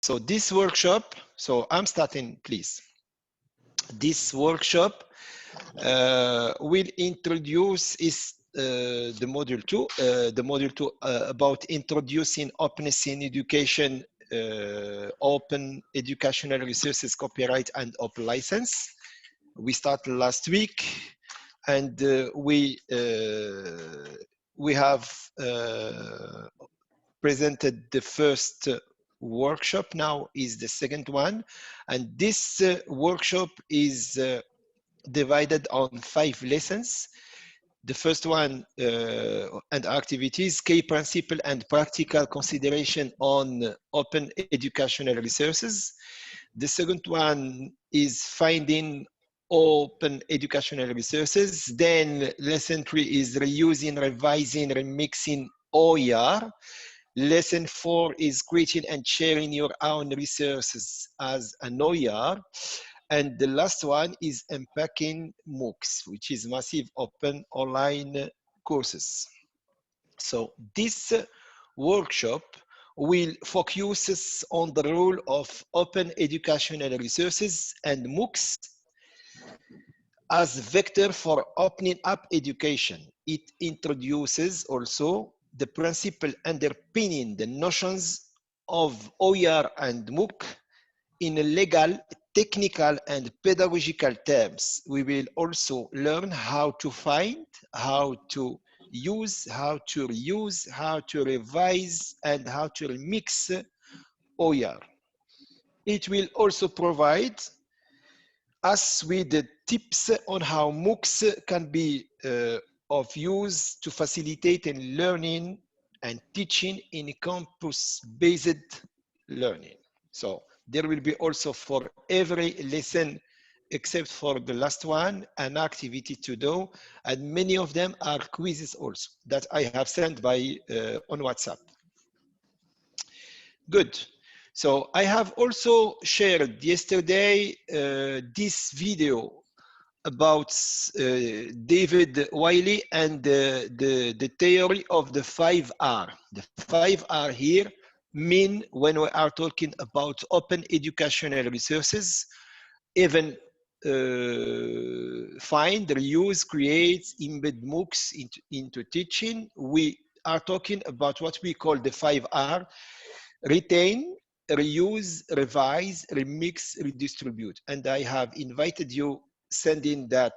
So this workshop, so I'm starting, please. This workshop will introduce the module 2, about introducing openness in education, open educational resources, copyright, and open license. We started last week, and we have presented the first workshop. Now is the second one, and this workshop is divided on 5 lessons. The first one and activities, key principle and practical consideration on open educational resources. The second one is finding open educational resources. Then lesson 3 is reusing, revising, remixing OER. Lesson 4 is creating and sharing your own resources as an OER. And the last one is unpacking MOOCs, which is massive open online courses. So this workshop will focus on the role of open educational resources and MOOCs as vector for opening up education. It introduces also the principle underpinning the notions of OER and MOOC in a legal, technical, and pedagogical terms. We will also learn how to find, how to use, how to reuse, how to revise, and how to remix OER. It will also provide us with the tips on how MOOCs can be of use to facilitate in learning and teaching in campus-based learning. So there will be also for every lesson, except for the last one, an activity to do, and many of them are quizzes also that I have sent by on WhatsApp. Good. So I have also shared yesterday this video about David Wiley and the theory of the 5R. The 5R here mean when we are talking about open educational resources, even find, reuse, create, embed MOOCs into teaching. We are talking about what we call the 5R: retain, reuse, revise, remix, redistribute. And I have invited you, sending that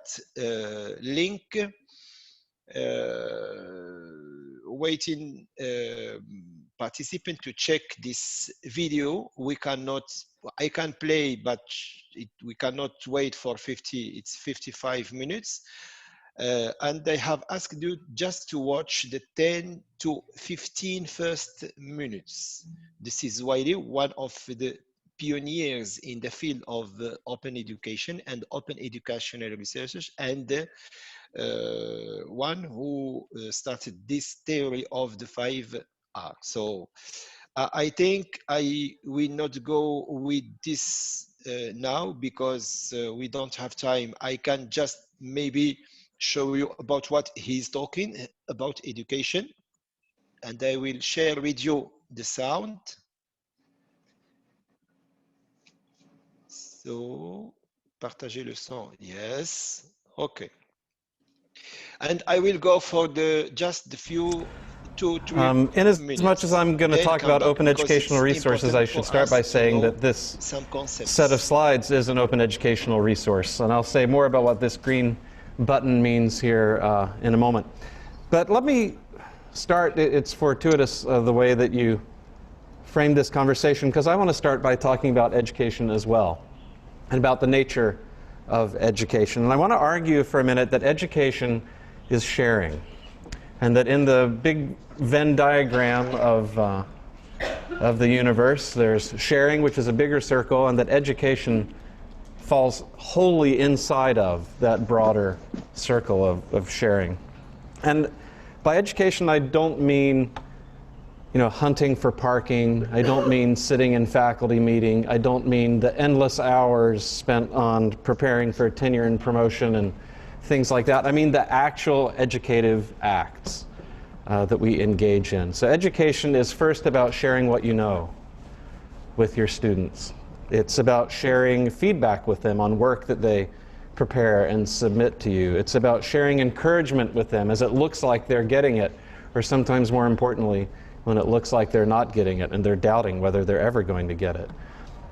link, waiting participant to check this video. I can play, but we cannot wait for 55 minutes. And I have asked you just to watch the 10 to 15 first minutes. This is Wiley, one of the pioneers in the field of open education and open educational research, and one who started this theory of the 5R. So I think I will not go with this now because we don't have time. I can just maybe show you about what he's talking about education, and I will share with you the sound. So, partager le son, yes, okay. And I will go for just the few 2-3 minutes. In as much as I'm going to talk about open educational resources, I should start by saying that this set of slides is an open educational resource, and I'll say more about what this green button means here in a moment. But let me start. It's fortuitous the way that you framed this conversation, because I want to start by talking about education as well, and about the nature of education. And I want to argue for a minute that education is sharing, and that in the big Venn diagram of the universe, there's sharing, which is a bigger circle, and that education falls wholly inside of that broader circle of sharing. And by education, I don't mean, hunting for parking. I don't mean sitting in faculty meeting. I don't mean the endless hours spent on preparing for tenure and promotion and things like that. I mean the actual educative acts that we engage in. So education is first about sharing what you know. with your students. It's about sharing feedback with them on work that they prepare and submit to you. It's about sharing encouragement with them as it looks like they're getting it, or sometimes more importantly, when it looks like they're not getting it and they're doubting whether they're ever going to get it.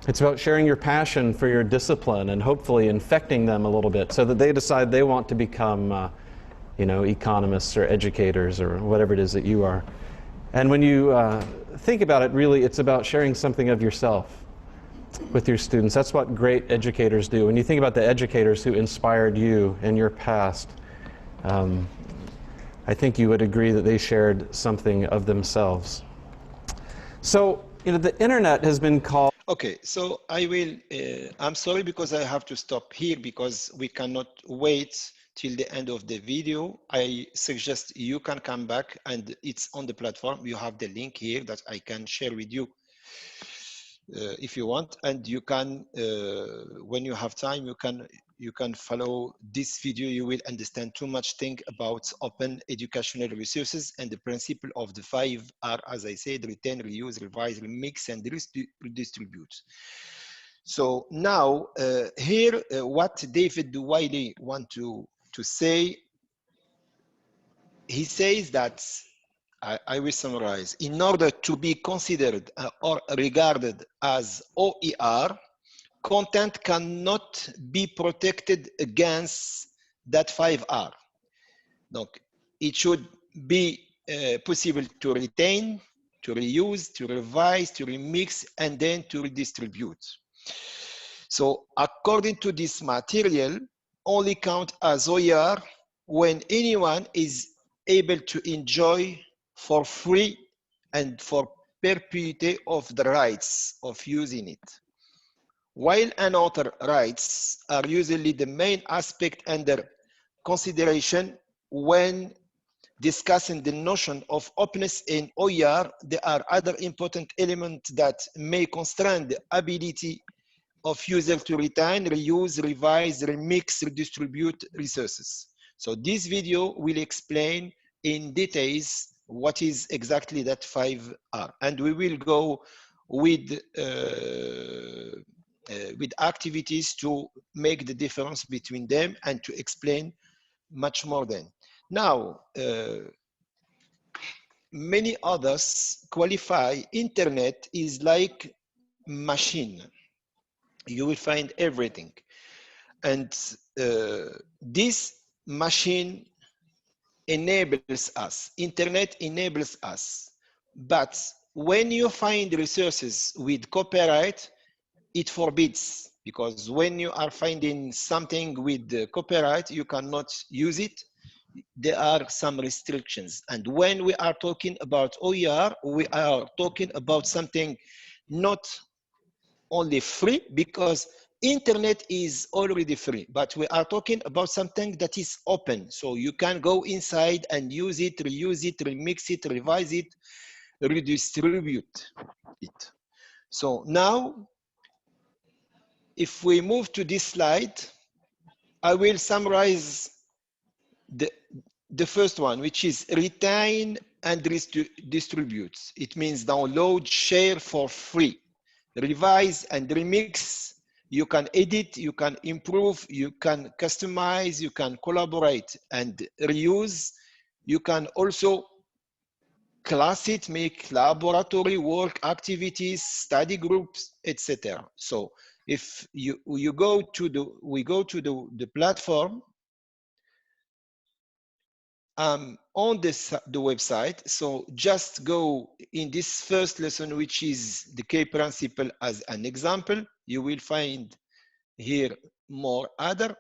It's about sharing your passion for your discipline and hopefully infecting them a little bit so that they decide they want to become economists or educators or whatever it is that you are. And when you think about it, really, it's about sharing something of yourself with your students. That's what great educators do. When you think about the educators who inspired you in your past, I think you would agree that they shared something of themselves. So, the internet has been called... Okay, so I will, I'm sorry because I have to stop here because we cannot wait till the end of the video. I suggest you can come back and it's on the platform. You have the link here that I can share with you if you want, and you can, when you have time, you can follow this video. You will understand too much thing about open educational resources and the principle of the 5 R, as I said: retain, reuse, revise, remix, and redistribute. So now here, what David Wiley want to say, he says that, I will summarize: in order to be considered or regarded as OER, content cannot be protected against that 5R. Donc, it should be possible to retain, to reuse, to revise, to remix, and then to redistribute. So according to this material, only count as OER when anyone is able to enjoy for free and for perpetuity of the rights of using it. While another rights are usually the main aspect under consideration when discussing the notion of openness in OER, there are other important elements that may constrain the ability of users to retain, reuse, revise, remix, redistribute resources. So this video will explain in details what is exactly that 5R, and we will go with activities to make the difference between them and to explain much more than. Now, many others qualify internet is like machine. You will find everything. And this machine enables us, internet enables us. But when you find resources with copyright, it forbids, because when you are finding something with copyright, you cannot use it. There are some restrictions. And when we are talking about OER, we are talking about something not only free, because internet is already free, but we are talking about something that is open. So you can go inside and use it, reuse it, remix it, revise it, redistribute it. So now, if we move to this slide, I will summarize the first one, which is retain and distribute. It means download, share for free. Revise and remix, you can edit, you can improve, you can customize, you can collaborate. And reuse, you can also class it, make laboratory work activities, study groups, etc. So if we go to the platform, on the website. So just go in this first lesson, which is the key principle as an example. You will find here more other.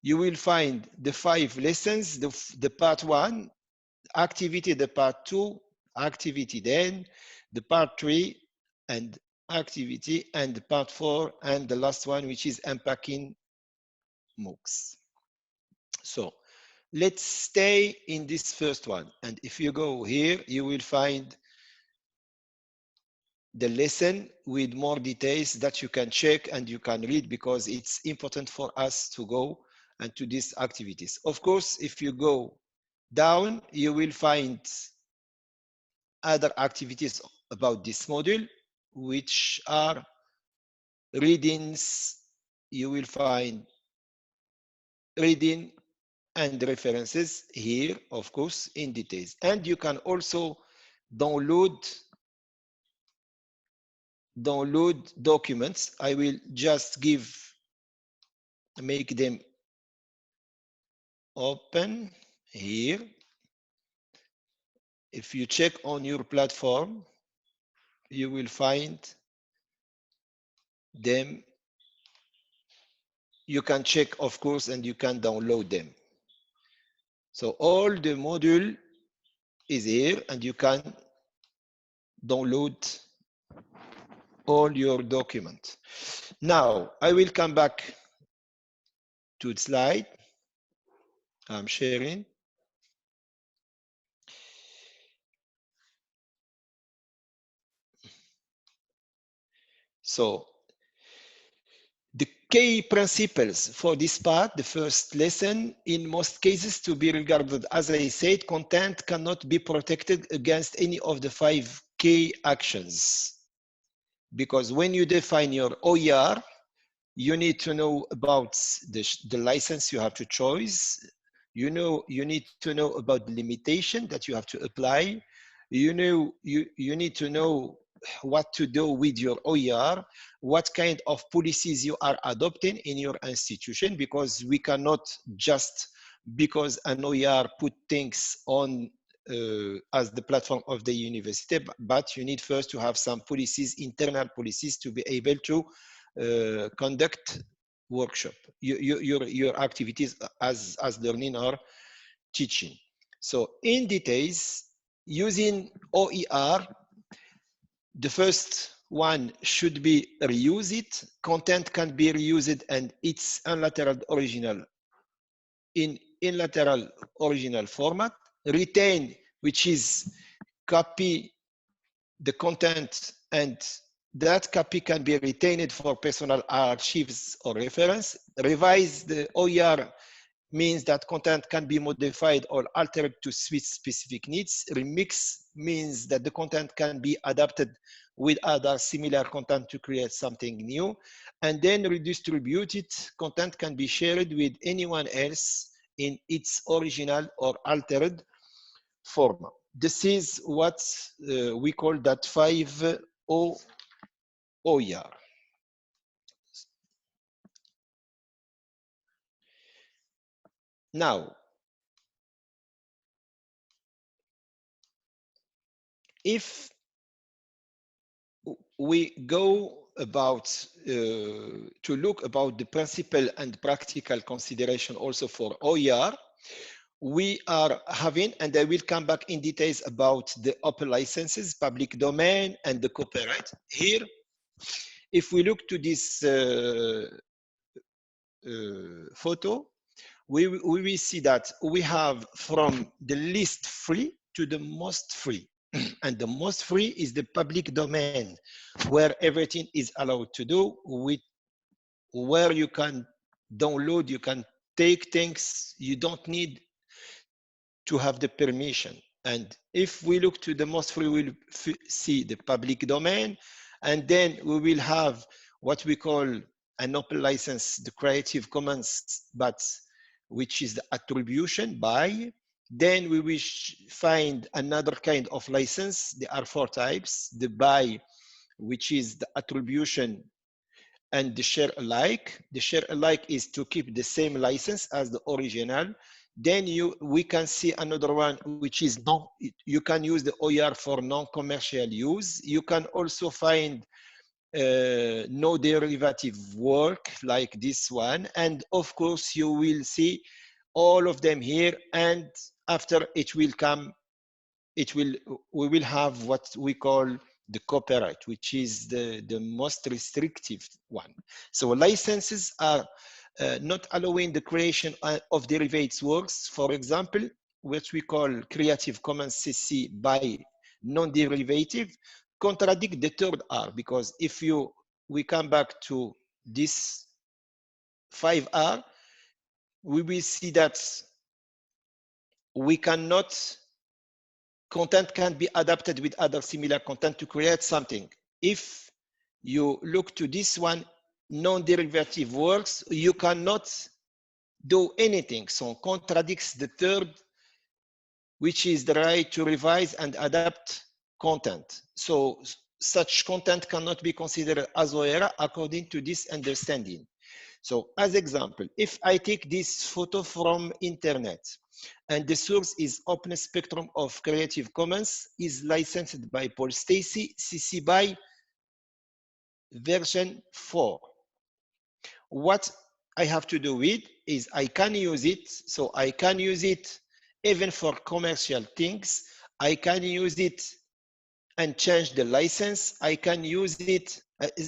You will find the 5 lessons, the part 1 activity, the part 2 activity, then the part 3 and activity, and the part 4 and the last one, which is unpacking MOOCs. So let's stay in this first one. And if you go here, you will find the lesson with more details that you can check and you can read, because it's important for us to go and to these activities. Of course, if you go down, you will find other activities about this module, which are readings. You will find reading and references here, of course, in details. And you can also download documents. I will just make them open here. If you check on your platform, you will find them. You can check, of course, and you can download them. So all the module is here, and you can download all your document. Now, I will come back to the slide. I'm sharing. So the key principles for this part, the first lesson, in most cases to be regarded, as I said, content cannot be protected against any of the 5 key actions. Because when you define your OER, you need to know about the license you have to choose. You need to know about the limitation that you have to apply. You need to know what to do with your OER, what kind of policies you are adopting in your institution, because we cannot just, because an OER put things on as the platform of the university, but you need first to have some policies, internal policies, to be able to conduct workshop, your activities as learning or teaching. So in details, using OER, the first one should be reused. Content can be reused and it's unilateral original in unilateral original format. Retain, which is copy the content, and that copy can be retained for personal archives or reference. Revise, the OER means that content can be modified or altered to suit specific needs. Remix means that the content can be adapted with other similar content to create something new. And then redistributed content can be shared with anyone else in its original or altered format. This is what we call that 5 OER. Now, if we go about to look about the principle and practical consideration also for OER, we are having, and I will come back in details about the open licenses, public domain, and the copyright. Here, if we look to this photo, we will see that we have from the least free to the most free. And the most free is the public domain, where everything is allowed to do, with where you can download, you can take things, you don't need to have the permission. And if we look to the most free, we'll see the public domain, and then we will have what we call an open license, the Creative Commons, but which is the attribution by. Then we will find another kind of license. There are 4 types: the by, which is the attribution, and the share alike. The share alike is to keep the same license as the original. Then we can see another one, which is you can use the OER for non-commercial use. You can also find no derivative work like this one. And of course, you will see all of them here. And after it will come, we will have what we call the copyright, which is the most restrictive one. So licenses are not allowing the creation of derivative works. For example, what we call Creative Commons CC by non-derivative, contradict the third R, because if we come back to this 5R, we will see that we cannot, content can be adapted with other similar content to create something. if you look to this one, non-derivative works, you cannot do anything. So contradicts the third, which is the right to revise and adapt content. So such content cannot be considered as OER according to this understanding. So as example, if I take this photo from internet and the source is Open Spectrum of Creative Commons, is licensed by Paul Stacy, CC by version 4. What I have to do with is I can use it. So I can use it even for commercial things. I can use it and change the license. I can use it.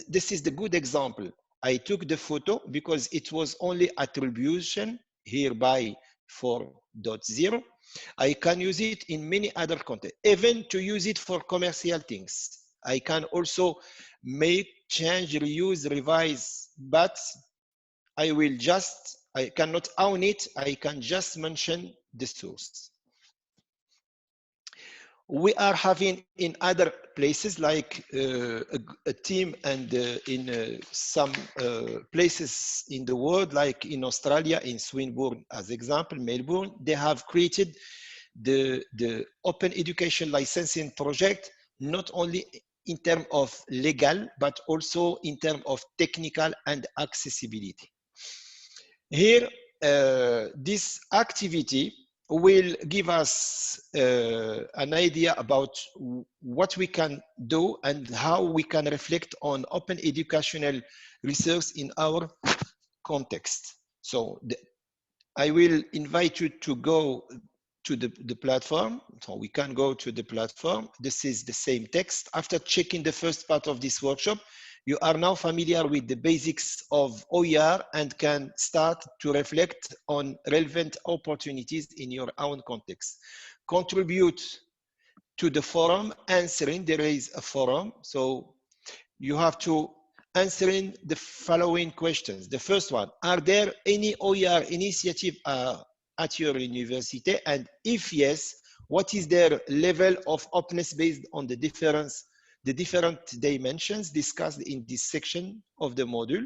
This is the good example. I took the photo because it was only attribution hereby 4.0. I can use it in many other content, even to use it for commercial things. I can also make, change, reuse, revise, but I cannot own it. I can just mention the source. We are having in other places like a team and in some places in the world, like in Australia, in Swinburne, as example, Melbourne, they have created the open education licensing project, not only in terms of legal, but also in terms of technical and accessibility. Here, this activity will give us an idea about what we can do and how we can reflect on open educational research in our context. So I will invite you to go to the platform. So we can go to the platform. This is the same text. After checking the first part of this workshop, you are now familiar with the basics of OER and can start to reflect on relevant opportunities in your own context. Contribute to the forum, answering, there is a forum. So you have to answering the following questions. The first one, are there any OER initiative at your university? And if yes, what is their level of openness based on the different dimensions discussed in this section of the module?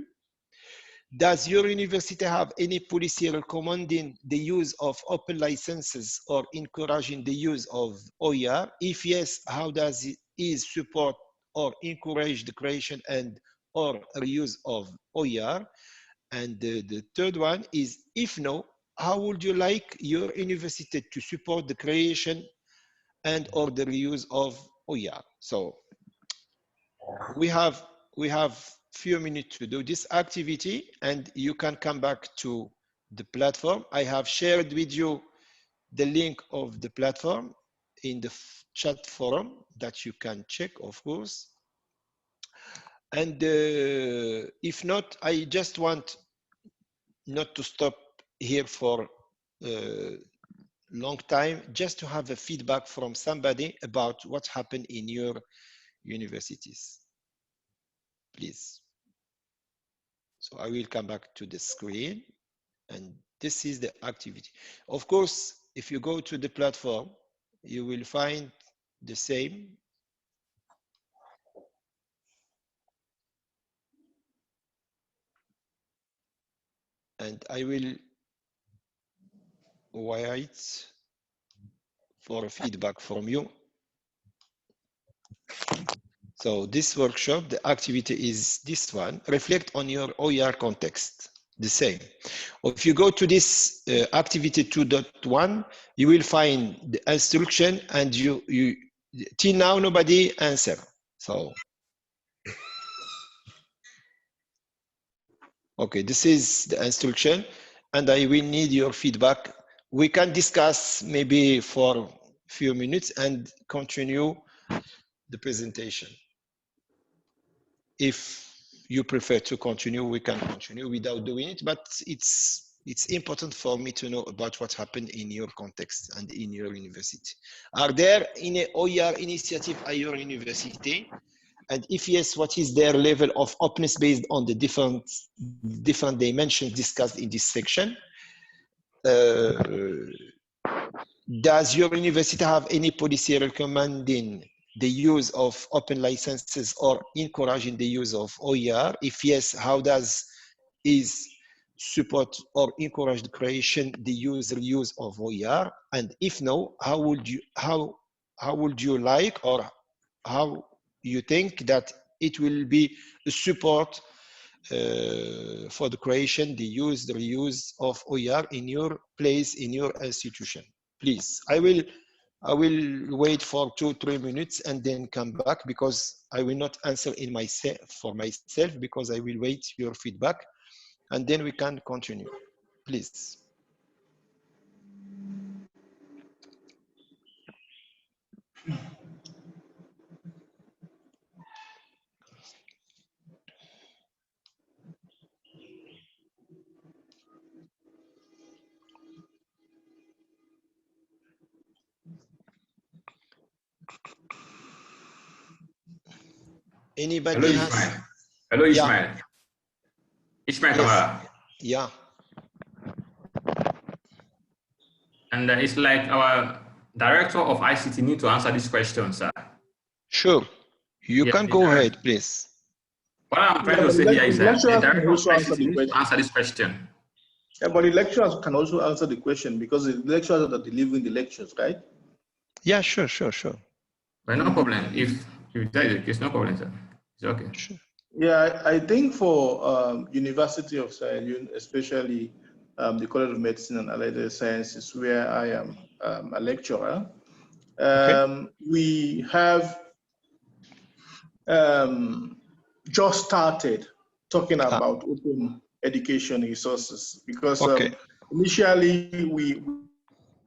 Does your university have any policy recommending the use of open licenses or encouraging the use of OER? If yes, how does it support or encourage the creation and or reuse of OER? And the third one is, if no, how would you like your university to support the creation and or the reuse of OER? So we have few minutes to do this activity, and you can come back to the platform. I have shared with you the link of the platform in the chat forum that you can check, of course. And if not, I just want not to stop here for a long time, just to have a feedback from somebody about what happened in your universities, please. So I will come back to the screen, and this is the activity. Of course, if you go to the platform, you will find the same. And I will wait for feedback from you. So this workshop, the activity is this one. Reflect on your OER context, the same. If you go to this activity 2.1, you will find the instruction, and till now nobody answer. So, okay, this is the instruction, and I will need your feedback. We can discuss maybe for a few minutes and continue the presentation. If you prefer to continue, we can continue without doing it, but it's important for me to know about what happened in your context and in your university. Are there any OER initiative at your university? And if yes, what is their level of openness based on the different dimensions discussed in this section? Does your university have any policy recommending the use of open licenses or encouraging the use of OER? If yes, how does is support or encourage the creation, the user use of OER? And if no, how would you like, or how you think that it will be a support for the creation, the use, the reuse of OER in your place, in your institution? Please, I will wait for 2-3 minutes and then come back, because I will not answer for myself, because I will wait your feedback, and then we can continue. Please. Anybody Hello, has? Ismail. Hello, Ismail. Yeah. Ismail Yes. Kamara. Yeah. And it's like our director of ICT need to answer this question, sir. Sure. You can go ahead, please. What I'm trying to say here is that the director of ICT needs to answer this question. Yeah, but the lecturers can also answer the question, because the lecturers are delivering the lectures, right? Yeah, sure. But no problem. If that is the case, no problem, sir. It's okay. Sure. Yeah, I think for University of Sierra Leone, especially the College of Medicine and Allied Sciences, where I am a lecturer, we have just started talking about open education resources, because initially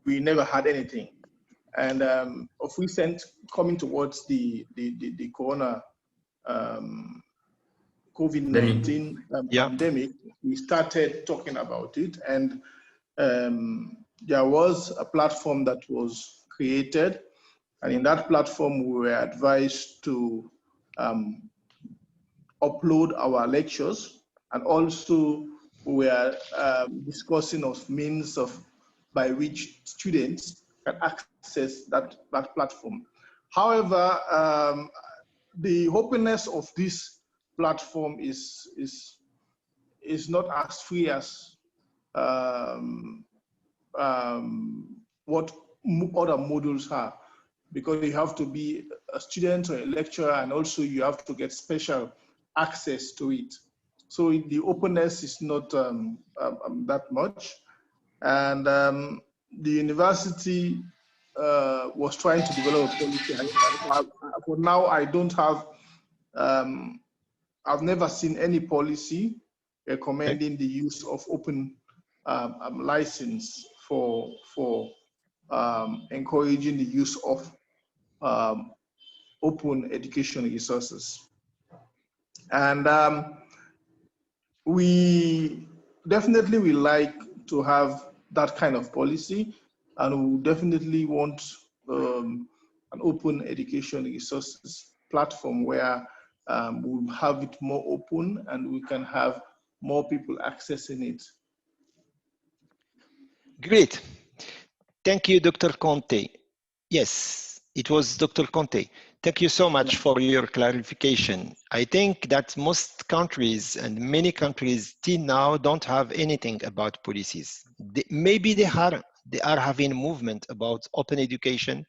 we never had anything. And of recent, coming towards the corona COVID-19 pandemic, we started talking about it, and there was a platform that was created, and in that platform we were advised to upload our lectures, and also we were discussing of means of by which students can access that platform. However, the openness of this platform is not as free as what other modules are, because you have to be a student or a lecturer, and also you have to get special access to it. So the openness is not that much, and the university was trying to develop a policy. For now, I don't have. I've never seen any policy recommending the use of open license for encouraging the use of open education resources. And we definitely would like to have that kind of policy, and we definitely want an open education resources platform where we'll have it more open and we can have more people accessing it. Great. Thank you, Dr. Conte. Yes, it was Dr. Conte. Thank you so much for your clarification. I think that most countries and many countries till now don't have anything about policies. Maybe they are having movement about open education,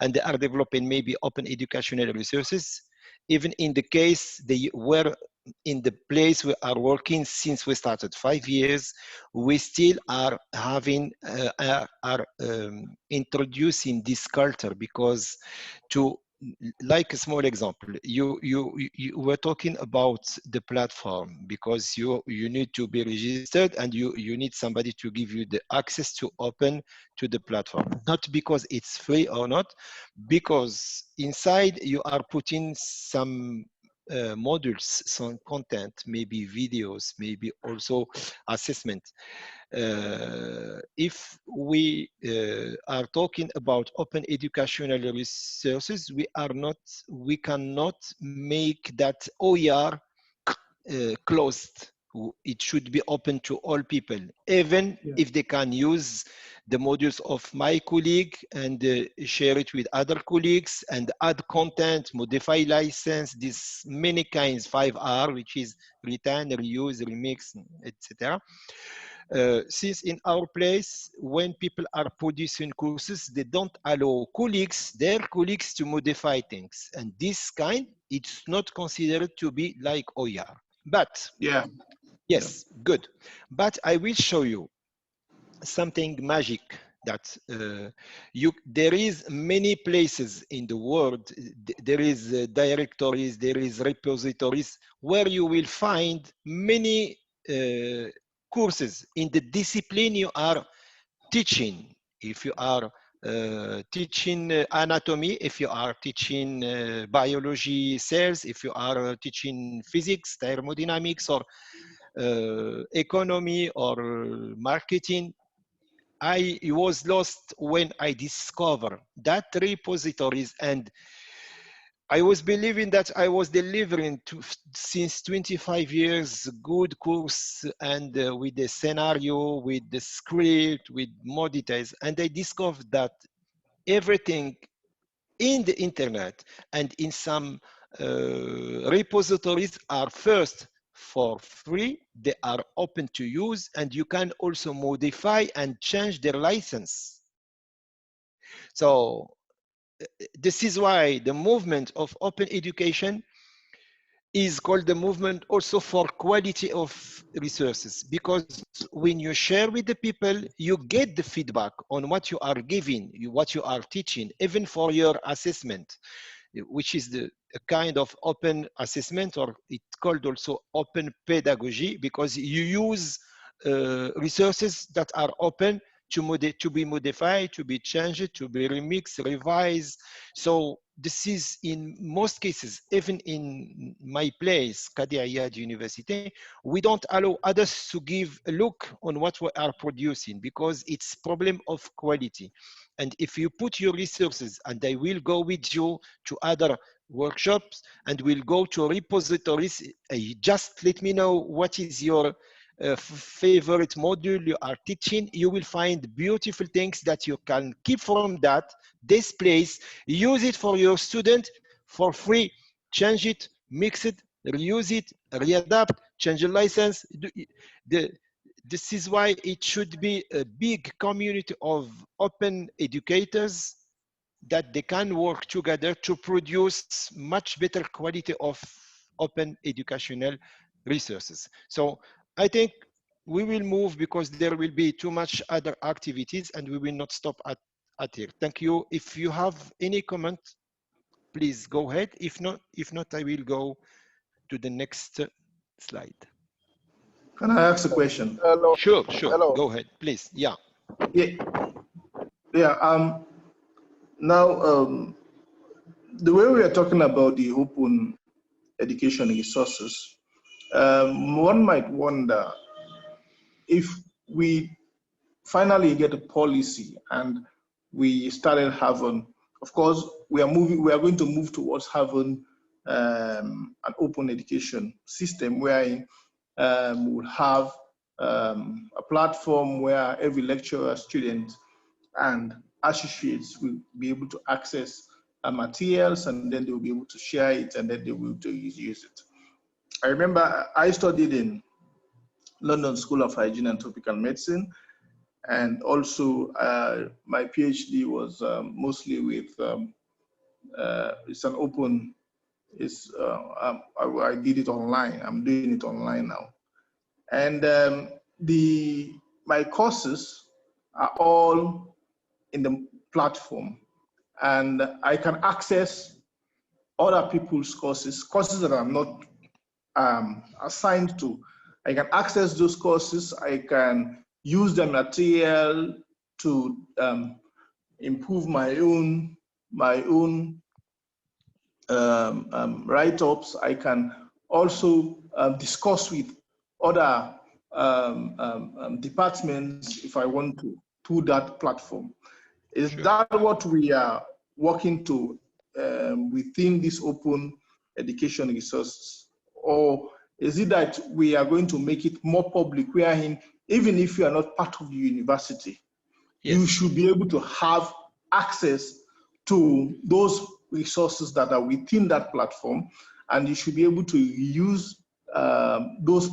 and they are developing maybe open educational resources. Even in the case they were in the place we are working since we started 5 years, we still are having introducing this culture, because to like a small example, you were talking about the platform, because you need to be registered, and you need somebody to give you the access to open to the platform, not because it's free or not, because inside you are putting some modules, some content, maybe videos, maybe also assessment. If we are talking about open educational resources, we cannot make that OER closed. It should be open to all people, even if they can use the modules of my colleague and share it with other colleagues and add content, modify license, these many kinds, 5R, which is return, reuse, remix, etc. Since in our place, when people are producing courses, they don't allow their colleagues to modify things. And this kind, it's not considered to be like OER. But yes, good. But I will show you something magic that there is many places in the world, there is directories, there is repositories where you will find many courses in the discipline you are teaching. If you are teaching anatomy, if you are teaching biology, cells, if you are teaching physics, thermodynamics, or economy or marketing, I was lost when I discovered that repositories, and I was believing that I was delivering since 25 years good course and with the scenario, with the script, with more details. And I discovered that everything in the internet and in some repositories are first for free, they are open to use, and you can also modify and change their license. So this is why the movement of open education is called the movement also for quality of resources, because when you share with the people, you get the feedback on what you are giving, what you are teaching, even for your assessment, which is a kind of open assessment, or it's called also open pedagogy, because you use resources that are open to be modified, to be changed, to be remixed, revised. So this is in most cases, even in my place, Qadi Ayad University, we don't allow others to give a look on what we are producing because it's problem of quality. And if you put your resources, and I will go with you to other workshops and we'll go to repositories, just let me know what is your favorite module you are teaching. You will find beautiful things that you can keep from this place, use it for your student for free, change it, mix it, reuse it, readapt, change the license. This is why it should be a big community of open educators that they can work together to produce much better quality of open educational resources. So I think we will move because there will be too much other activities and we will not stop at here. Thank you. If you have any comment, please go ahead. If not, I will go to the next slide. Can I ask a question? Hello. Sure. Hello. Go ahead, please. Yeah. Now, the way we are talking about the open education resources, one might wonder if we finally get a policy and we started having, of course, we are going to move towards having an open education system where we'll have a platform where every lecturer, student, and associates will be able to access materials, and then they will be able to share it, and then they will use it. I remember I studied in London School of Hygiene and Tropical Medicine, and also my PhD was mostly with, it's an open, I did it online. I'm doing it online now. And my courses are all in the platform, and I can access other people's courses that I'm not assigned to. I can access those courses. I can use the material to improve my own write-ups. I can also discuss with other departments if I want to, through that platform. Is that what we are working to within this open education resources? Or Is it that we are going to make it more public, wherein even if you are not part of the university, yes, you should be able to have access to those resources that are within that platform, and you should be able to use those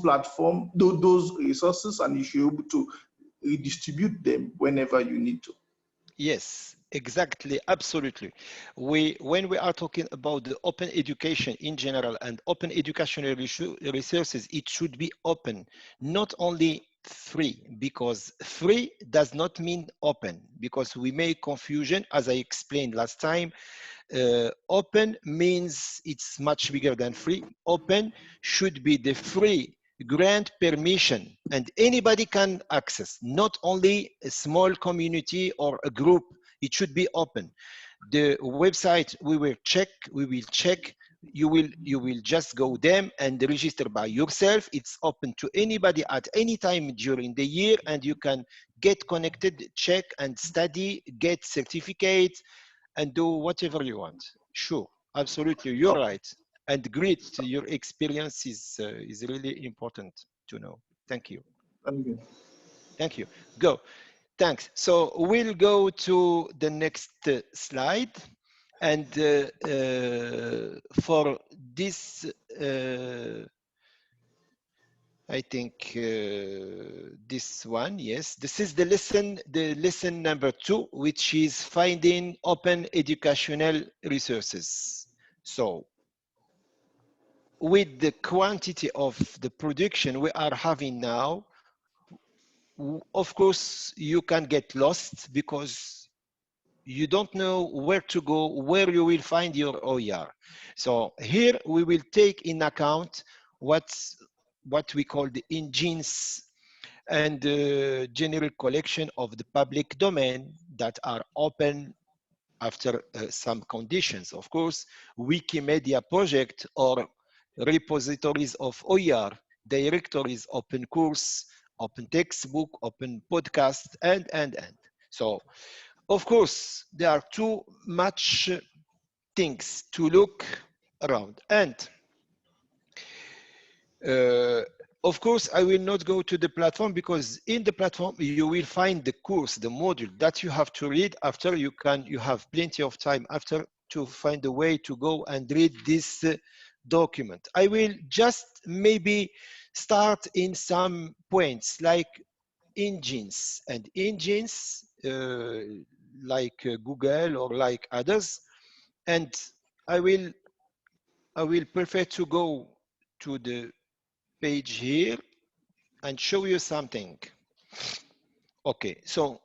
resources, and you should be able to redistribute them whenever you need to. Yes, exactly, absolutely. When we are talking about the open education in general and open educational resources, it should be open, not only free, because free does not mean open, because we make confusion, as I explained last time. Open means it's much bigger than free. Open should be the free grant permission, and anybody can access, not only a small community or a group. It should be open. The website we will check. You will just go there and register by yourself. It's open to anybody at any time during the year, and you can get connected, check and study, get certificates, and do whatever you want. Sure, absolutely, you're right. And great, your experience is really important to know. Thank you. Thank you. Thank you. Go. Thanks. So we'll go to the next slide. And for this, I think this one, yes. This is the lesson number 2, which is finding open educational resources. So with the quantity of the production we are having now, of course, you can get lost because you don't know where to go, where you will find your OER. So here we will take in account what we call the engines and general collection of the public domain that are open after some conditions. Of course, Wikimedia project or repositories of OER, directories, open course, open textbook, open podcast, and. So, of course, there are too much things to look around. And of course, I will not go to the platform because in the platform you will find the course, the module that you have to read. After you have plenty of time after to find a way to go and read this document. I will just maybe start in some points like engines like Google or like others, and I will prefer to go to the page here and show you something. Okay, so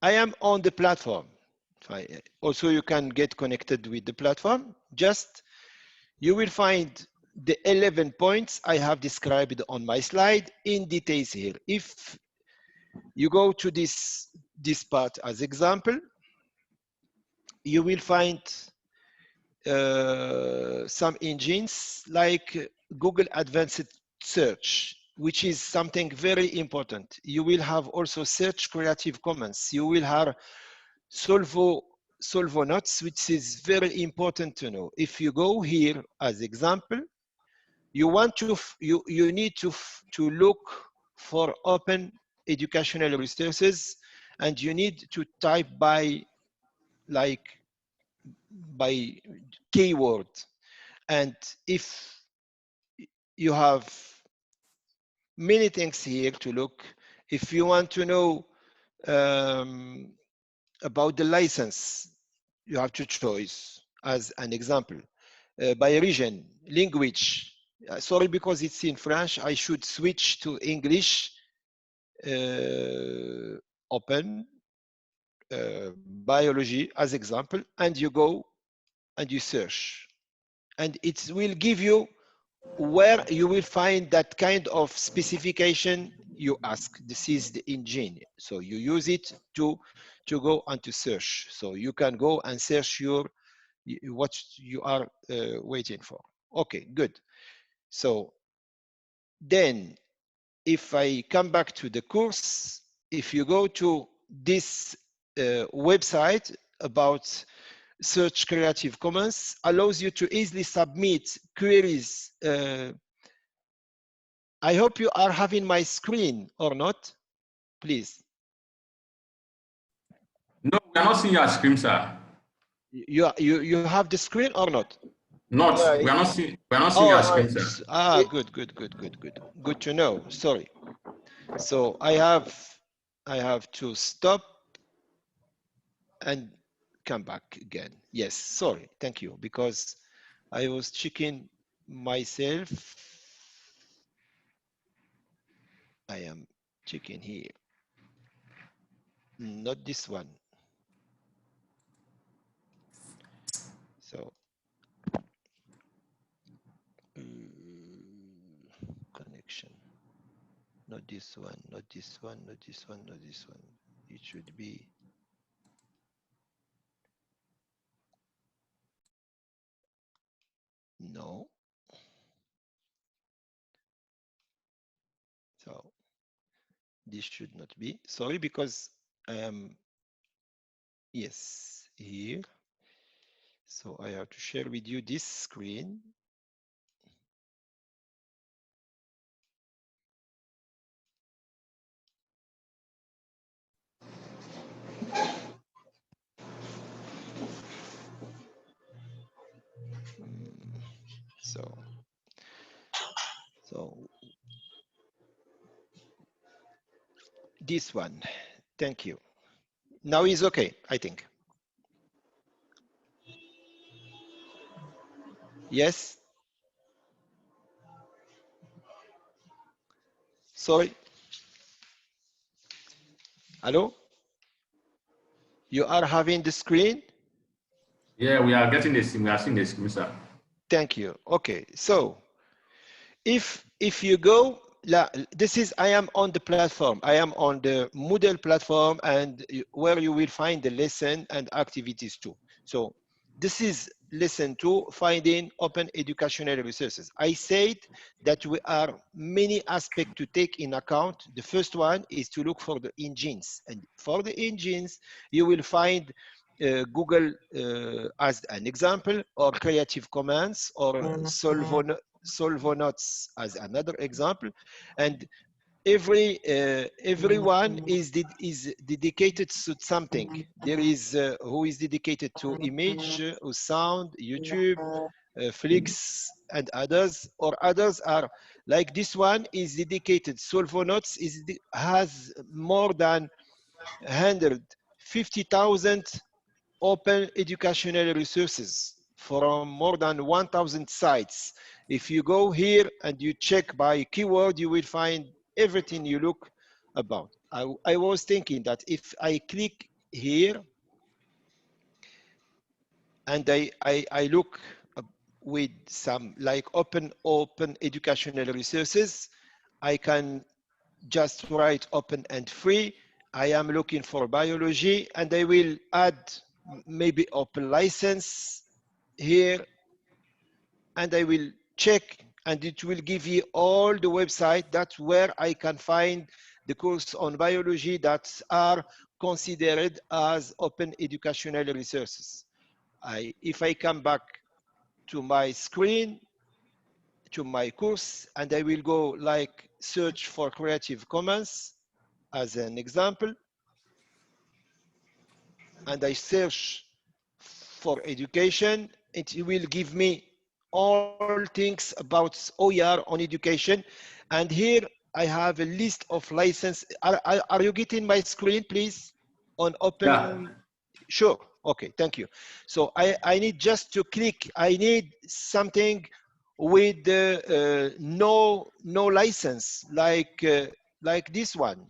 I am on the platform. Also, you can get connected with the platform. Just you will find the 11 points I have described on my slide in details here. If you go to this part as example, you will find some engines like Google Advanced Search, which is something very important. You will have also Search Creative Commons. You will have Solvo Notes, which is very important to know. If you go here as example, you want to you need to look for open educational resources, and you need to type by keyword. And if you have many things here to look, if you want to know about the license, you have to choose as an example by region, language. Sorry, because it's in French, I should switch to English. Open biology as example, and you go and you search, and it will give you where you will find that kind of specification you ask. This is the engine, so you use it to go and to search. So you can go and search what you are waiting for. Okay, good. So then if I come back to the course, if you go to this website about Search Creative Commons, allows you to easily submit queries I hope you are having my screen or not, please. No, we are not seeing your screen, sir. You have the screen or not? Not. Yeah, We are not seeing your screen, sir. Good to know. Sorry. So I have to stop and come back again. Yes, sorry. Thank you, because I was checking myself. I am checking here. Not this one. So connection. Not this one, not this one, not this one, not this one. It should be. No. So this should not be. Sorry, because I am, yes, here. So I have to share with you this screen. So this one, thank you. Now is okay, I think. Yes. Sorry. Hello? You are having the screen? Yeah, we are getting the screen. We are seeing the screen, sir. Thank you. Okay, so if you go, this is, I am on the platform. I am on the Moodle platform, and where you will find the lesson and activities too. So this is lesson 2, finding open educational resources. I said that we are many aspects to take in account. The first one is to look for the engines, and for the engines you will find Google as an example, or Creative Commons, or Solvonotes as another example, and everyone is dedicated to something. There is who is dedicated to image, sound, YouTube, Flix, and others, or others are like this one is dedicated. Solvonotes has more than 150,000 open educational resources from more than 1,000 sites. If you go here and you check by keyword, you will find everything you look about. I was thinking that if I click here and I look with some like open educational resources, I can just write open and free. I am looking for biology, and I will add maybe open license here, and I will check, and it will give you all the website that's where I can find the course on biology that are considered as open educational resources. If I come back to my screen, to my course, and I will go like search for Creative Commons as an example, and I search for education, it will give me all things about OER on education. And here I have a list of license. Are you getting my screen, please? On open? Yeah. Sure. Okay, thank you. So I need just to click. I need something with no license, like this one,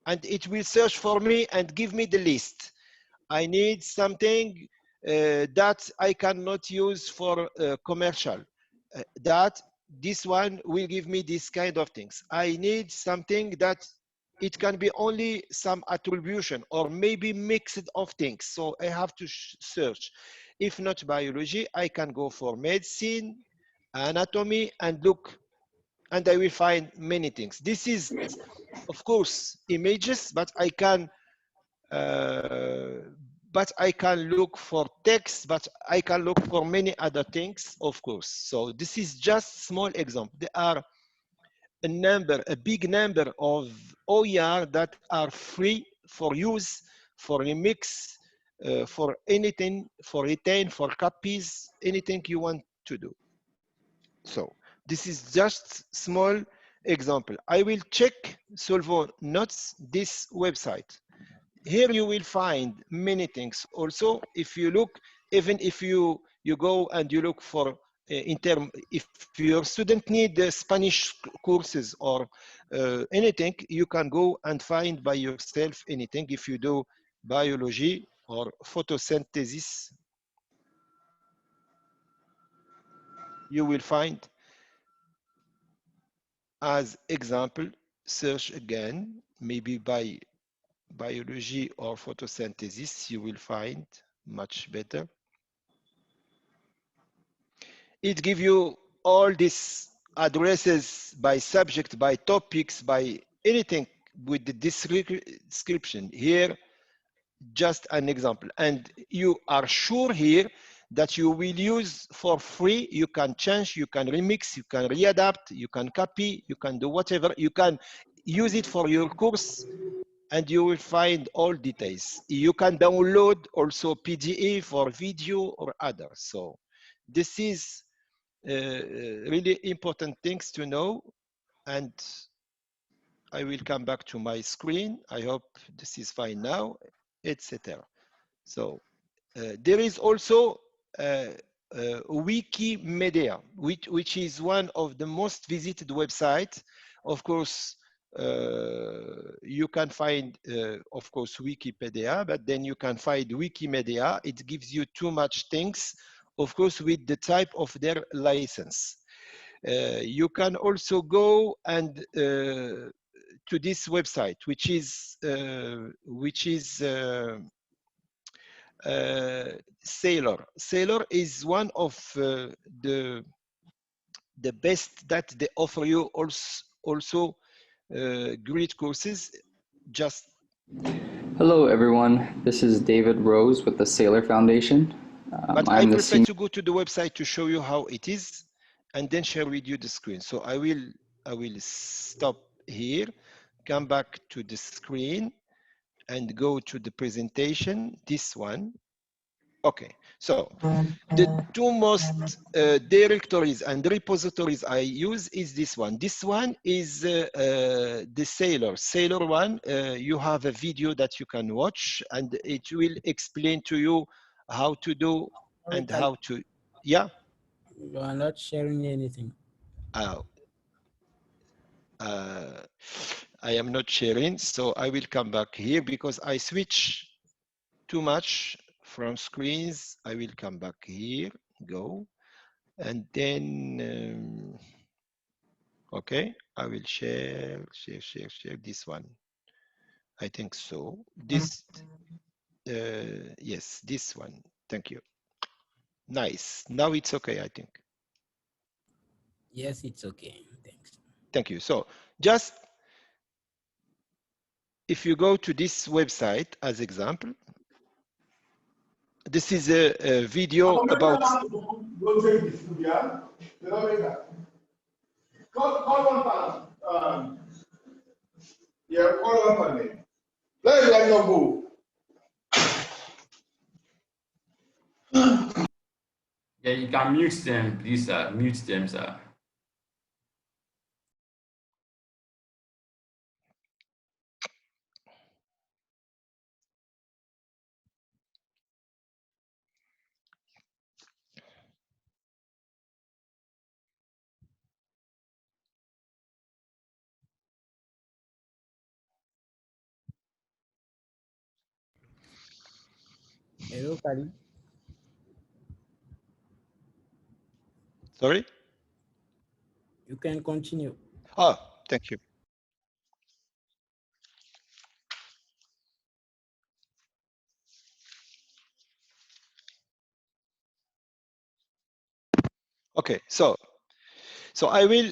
and it will search for me and give me the list. I need something that I cannot use for commercial. That this one will give me this kind of things. I need something that it can be only some attribution or maybe mixed of things. So I have to search. If not biology, I can go for medicine, anatomy, and look, and I will find many things. This is, of course, images, but I can look for text, but I can look for many other things, of course. So this is just small example. There are a big number of OER that are free for use, for remix, for anything, for retain, for copies, anything you want to do. So this is just small example. I will check Solvo Notes, this website. Here you will find many things. Also, if you look, even if you go and you look for if your student need Spanish courses or anything, you can go and find by yourself anything. If you do biology or photosynthesis, you will find, as example, search again, maybe by biology or photosynthesis, you will find much better. It gives you all these addresses by subject, by topics, by anything with the description. Here, just an example. And you are sure here that you will use for free. You can change, you can remix, you can readapt, you can copy, you can do whatever. You can use it for your course and you will find all details. You can download also PDF or video or others. So this is really important things to know, and I will come back to my screen. I hope this is fine now, etc. So there is also Wikimedia, which is one of the most visited websites. Of course, you can find, of course, Wikipedia, but then you can find Wikimedia. It gives you too much things, of course, with the type of their license. You can also go and to this website, which is Sailor. Sailor is one of the best that they offer you also great courses. Just hello everyone, this is David Rose with the Sailor Foundation. But I prefer to go to the website to show you how it is and then share with you the screen. So I will stop here, come back to the screen and go to the presentation, this one. Okay, so the two most directories and repositories I use is this one. This one is the Sailor one. You have a video that you can watch and it will explain to you how to do and how to, yeah? You are not sharing anything. I am not sharing, so I will come back here because I switch too much from screens. I will come back here, go, and then, okay, I will share this one. I think so. This, yes, this one. Thank you. Nice. Now it's okay, I think. Yes, it's okay. Thanks. Thank you. So just if you go to this website as example, this is a video about. Yeah, call on me. Let's let you go. Yeah, you can mute them, please, sir. Mute them, sir. Hello, Kali. Sorry? You can continue. Oh, thank you. Okay, so I will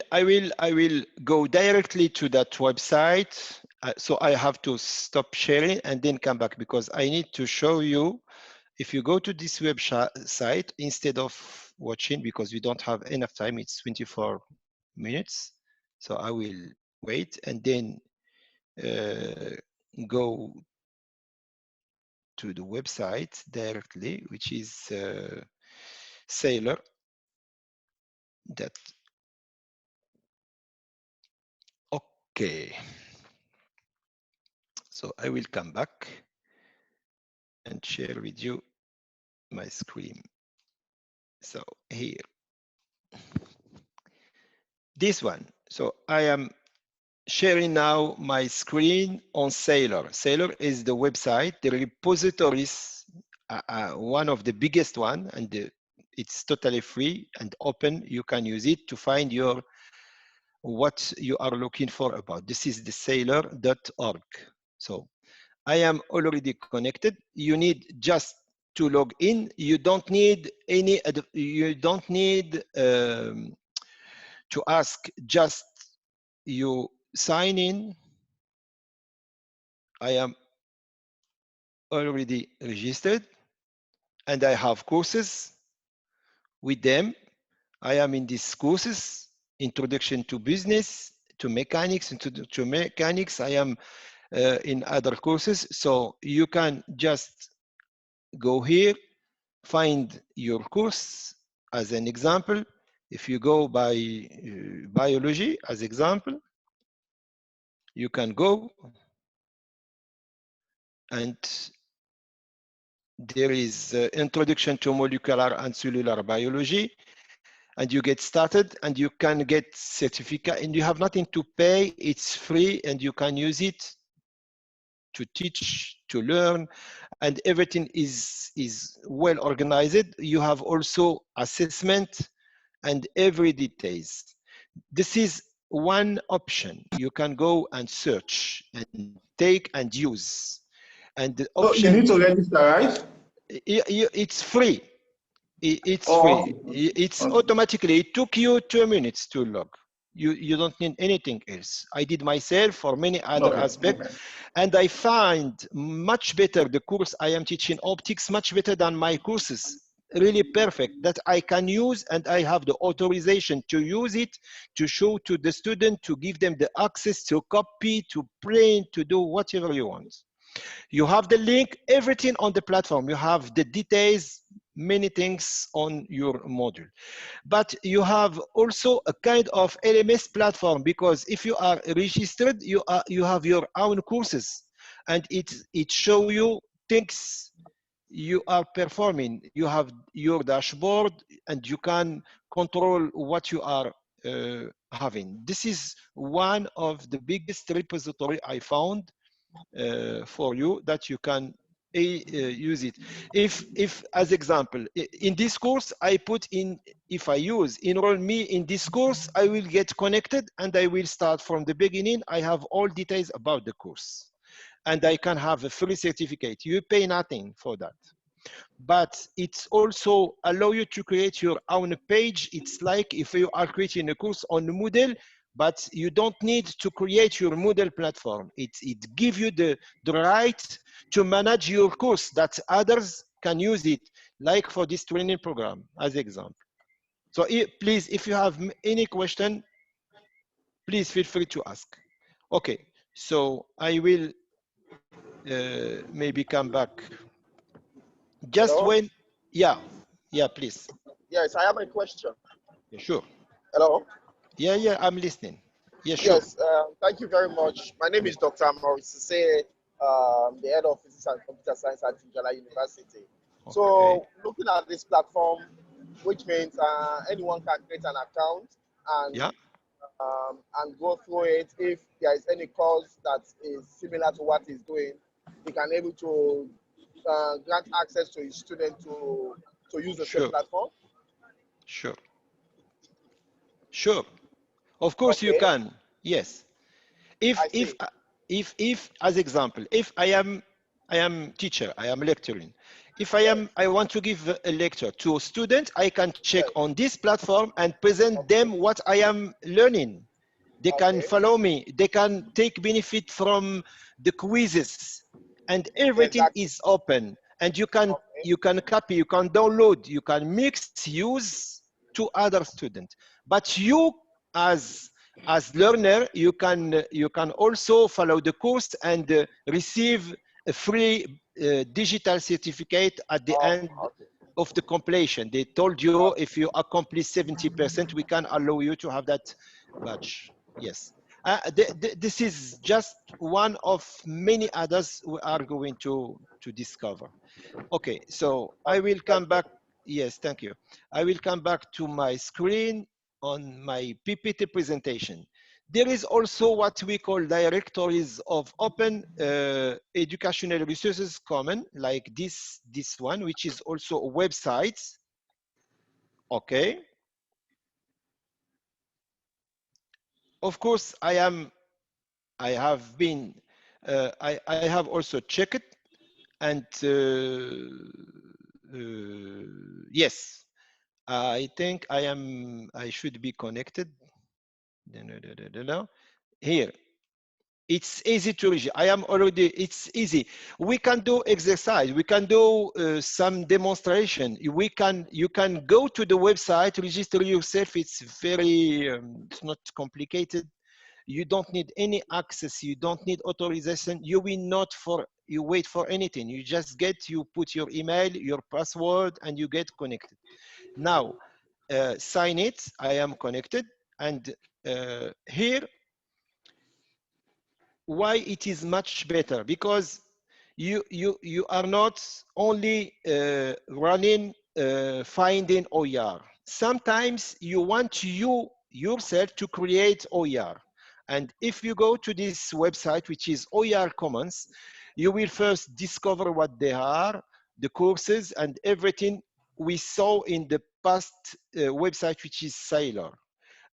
go directly to that website. So I have to stop sharing and then come back because I need to show you. If you go to this website instead of watching, because we don't have enough time, it's 24 minutes. So I will wait and then go to the website directly, which is Sailor. Okay. So I will come back and share with you my screen. So here, this one. So I am sharing now my screen on Sailor. Sailor is the website, the repositories, one of the biggest one, and it's totally free and open. You can use it to find your what you are looking for about. This is the sailor.org. So I am already connected. You need just to log in. You don't need any. You don't need to ask. Just you sign in. I am already registered, and I have courses with them. I am in these courses: introduction to business, to mechanics, to mechanics. I am in other courses, so you can just go here, find your course as an example. If you go by biology as example, you can go and there is introduction to molecular and cellular biology, and you get started and you can get certificate and you have nothing to pay. It's free and you can use it to teach, to learn, and everything is well organized. You have also assessment and every details. This is one option. You can go and search and take and use. And the option, so you need to register, right? It's free. It's free. Okay. It's automatically. It took you 2 minutes to log. You don't need anything else. I did myself for many other aspects, and I find much better the course I am teaching optics much better than my courses. Really perfect that I can use, and I have the authorization to use it, to show to the student, to give them the access to copy, to print, to do whatever you want. You have the link, everything on the platform. You have the details, many things on your module. But you have also a kind of LMS platform, because if you are registered, you have your own courses, and it show you things you are performing. You have your dashboard and you can control what you are having. This is one of the biggest repository I found for you that you can use it. If as example, in this course, I put in, if I use enroll me in this course, I will get connected and I will start from the beginning. I have all details about the course and I can have a free certificate. You pay nothing for that. But it's also allow you to create your own page. It's like if you are creating a course on Moodle, but you don't need to create your Moodle platform. It gives you the right to manage your course that others can use it, like for this training program as example. So please, if you have any question, please feel free to ask. Okay, so I will maybe come back. Just Hello? when, yeah, please. Yes, I have a question. Yeah, sure. Hello? Yeah, I'm listening. Yeah, sure. Yes, thank you very much. My name is Dr. Maurice Say, the head of physics and computer science at NJALA University. Okay. So, looking at this platform, which means anyone can create an account and go through it. If there is any course that is similar to what he's doing, he can able to grant access to his student to use the same platform. Sure. Of course you can. Yes. If as example, if I am teacher, I am lecturing. If I want to give a lecture to a student, I can check on this platform and present them what I am learning. They can follow me. They can take benefit from the quizzes, and everything is open. And you can copy, you can download, you can mix, use to other students. But you as As learner, you can also follow the course and receive a free digital certificate at the end Okay. of the completion. They told you Okay. if you accomplish 70%, we can allow you to have that badge. Yes. This is just one of many others we are going to discover. Okay, so I will come back. Yes, thank you. I will come back to my screen on my PPT presentation. There is also what we call directories of open educational resources common, like this one, which is also websites. Okay. Of course, I have been, I have also checked, and yes, I think I should be connected. Here, it's easy to reach. I am already, it's easy. We can do exercise. We can do some demonstration. You can go to the website, register yourself. It's very, it's not complicated. You don't need any access. You don't need authorization. You will not you wait for anything. You just you put your email, your password, and you get connected. Now, sign it. I am connected. And here, why it is much better? Because you are not only running finding OER. Sometimes you want yourself to create OER. And if you go to this website, which is OER Commons, you will first discover what they are, the courses, and everything we saw in the past website, which is Sailor.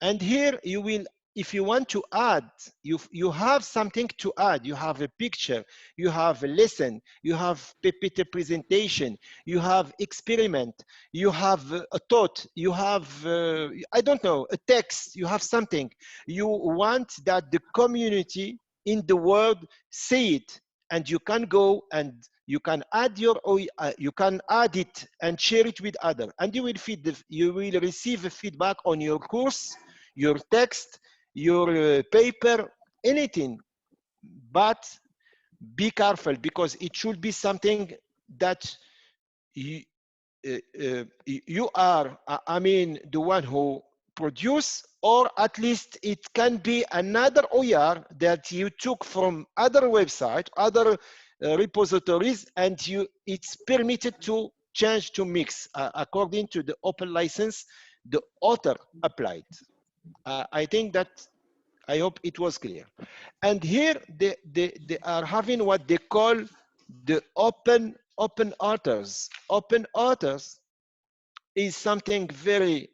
And here you will, if you want to add, you have something to add. You have a picture, you have a lesson, you have PPT presentation, you have experiment, you have a thought, you have, I don't know, a text, you have something. You want that the community in the world see it, and you can go and you can add you can add it and share it with others, and you will receive a feedback on your course, your text, your paper, anything. But be careful, because it should be something that you are, I mean, the one who produce, or at least it can be another OER that you took from other website, other repositories, and it's permitted to change, to mix according to the open license the author applied. I think that, I hope it was clear. And here they are having what they call the open authors. Open authors is something very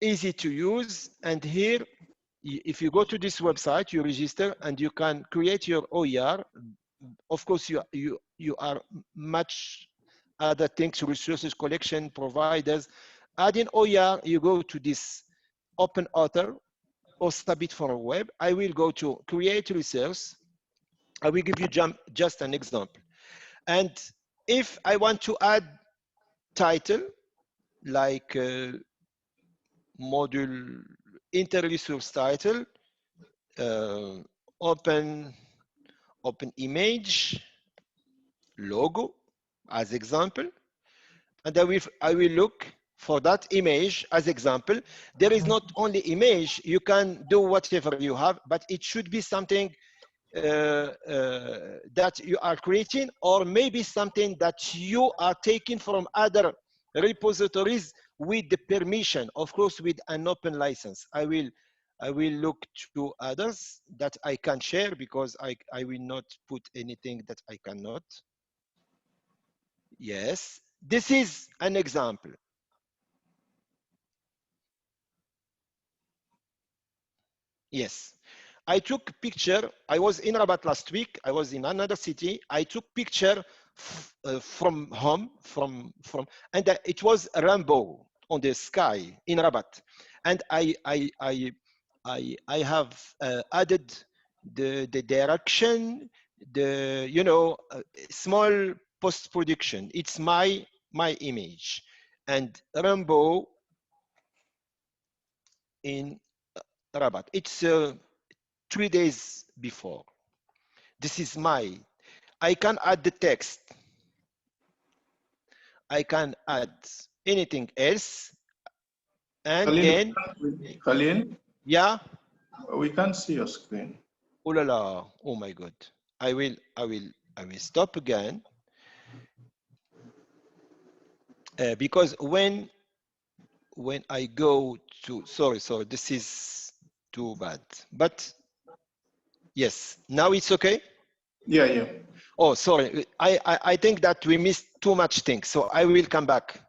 easy to use. And here, if you go to this website, you register and you can create your OER. Of course, you are much other things, resources collection providers. Adding OER, you go to this open author or submit for a web. I will go to create resource. I will give you just an example. And if I want to add title, like module inter-resource title, open image, logo as example, and I will look for that image as example. There is not only image, you can do whatever you have, but it should be something that you are creating, or maybe something that you are taking from other repositories with the permission, of course, with an open license. I will look to others that I can share, because I will not put anything that I cannot. Yes, this is an example. Yes, I took picture. I was in Rabat last week. I was in another city. I took picture from home, and it was a rainbow on the sky in Rabat, and I have added the direction, the small post production. It's my image, and rainbow in Rabat. It's 3 days before. This is my. I can add the text. I can add anything else, and Khalil, then Khalil, yeah. we can't see your screen. Oh la la! Oh my God! I will stop again because when I go to sorry, this is too bad. But yes, now it's okay. Yeah, yeah. Oh, sorry. I think that we missed too much things, so I will come back.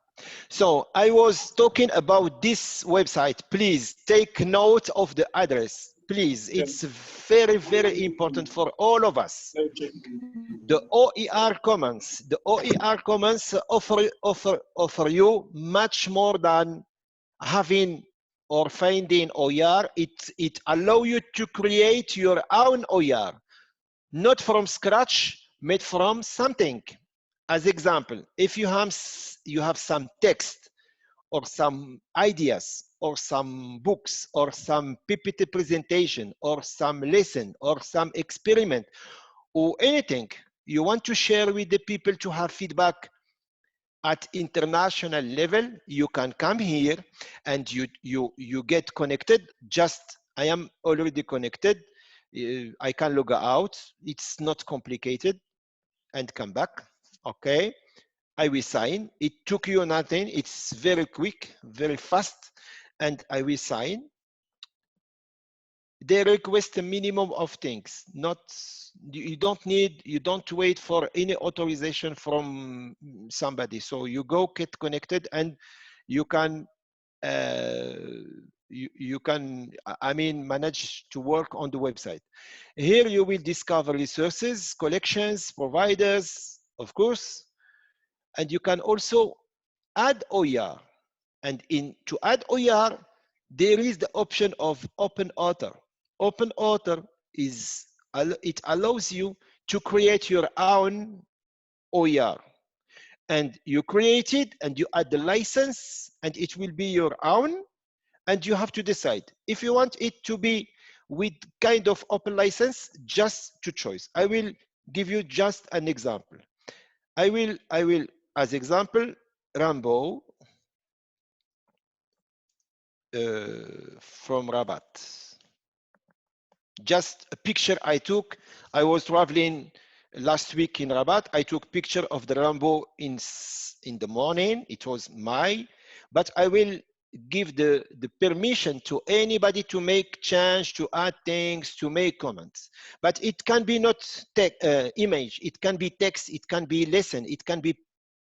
So I was talking about this website. Please take note of the address. Please, it's very, very important for all of us. The OER Commons. The OER Commons offer you much more than having or finding OER. It allows you to create your own OER, not from scratch, made from something. As example, if you have some text or some ideas or some books or some PPT presentation or some lesson or some experiment or anything you want to share with the people to have feedback at international level, you can come here and you get connected. Just I am already connected. I can log out. It's not complicated and come back. Okay. I will sign. It took you nothing. It's very quick, very fast. And I will sign. They request a minimum of things. Not you don't wait for any authorization from somebody. So you go get connected and you can you can manage to work on the website. Here you will discover resources, collections, providers, of course, and you can also add OER. And to add OER, there is the option of open author. Open author it allows you to create your own OER. And you create it and you add the license and it will be your own. And you have to decide if you want it to be with kind of open license, just to choice. I will give you just an example. I will, as example, Rambo from Rabat. Just a picture I took. I was traveling last week in Rabat. I took picture of the Rambo in the morning. It was but I will give the permission to anybody to make change, to add things, to make comments. But it can be not image, it can be text, it can be lesson, it can be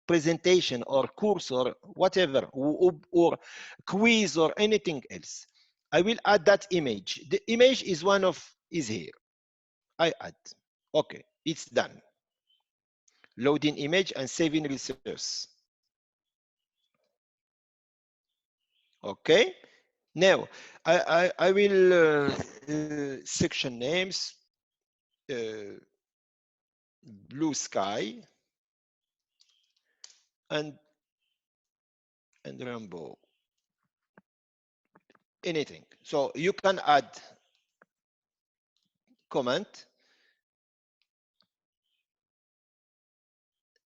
presentation or course or whatever, or quiz or anything else. I will add that image. The image is is here. I add. Okay, it's done. Loading image and saving resource. Okay. Now I will section names. Blue sky and Rambo. Anything. So you can add comment.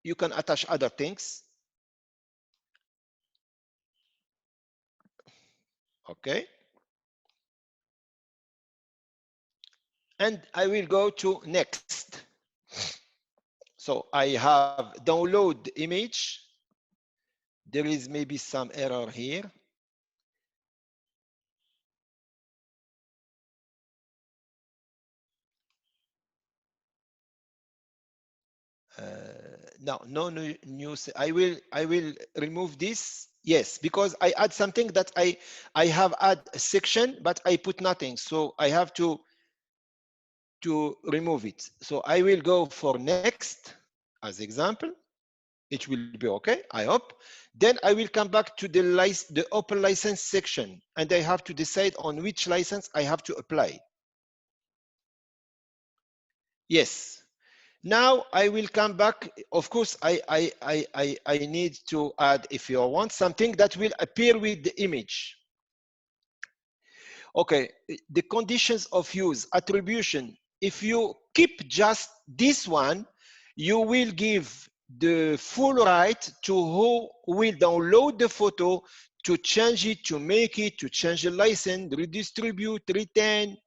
You can attach other things. Okay. And I will go to next. So I have download the image. There is maybe some error here. No news. I will remove this. Yes, because I add something that I have add a section, but I put nothing. So I have to remove it. So I will go for next as example. It will be okay, I hope. Then I will come back to the open license section, and I have to decide on which license I have to apply. Yes. Now I will come back. Of course, I need to add, if you want, something that will appear with the image. Okay, the conditions of use, attribution. If you keep just this one, you will give the full right to who will download the photo, to change it, to make it, to change the license, redistribute, retain,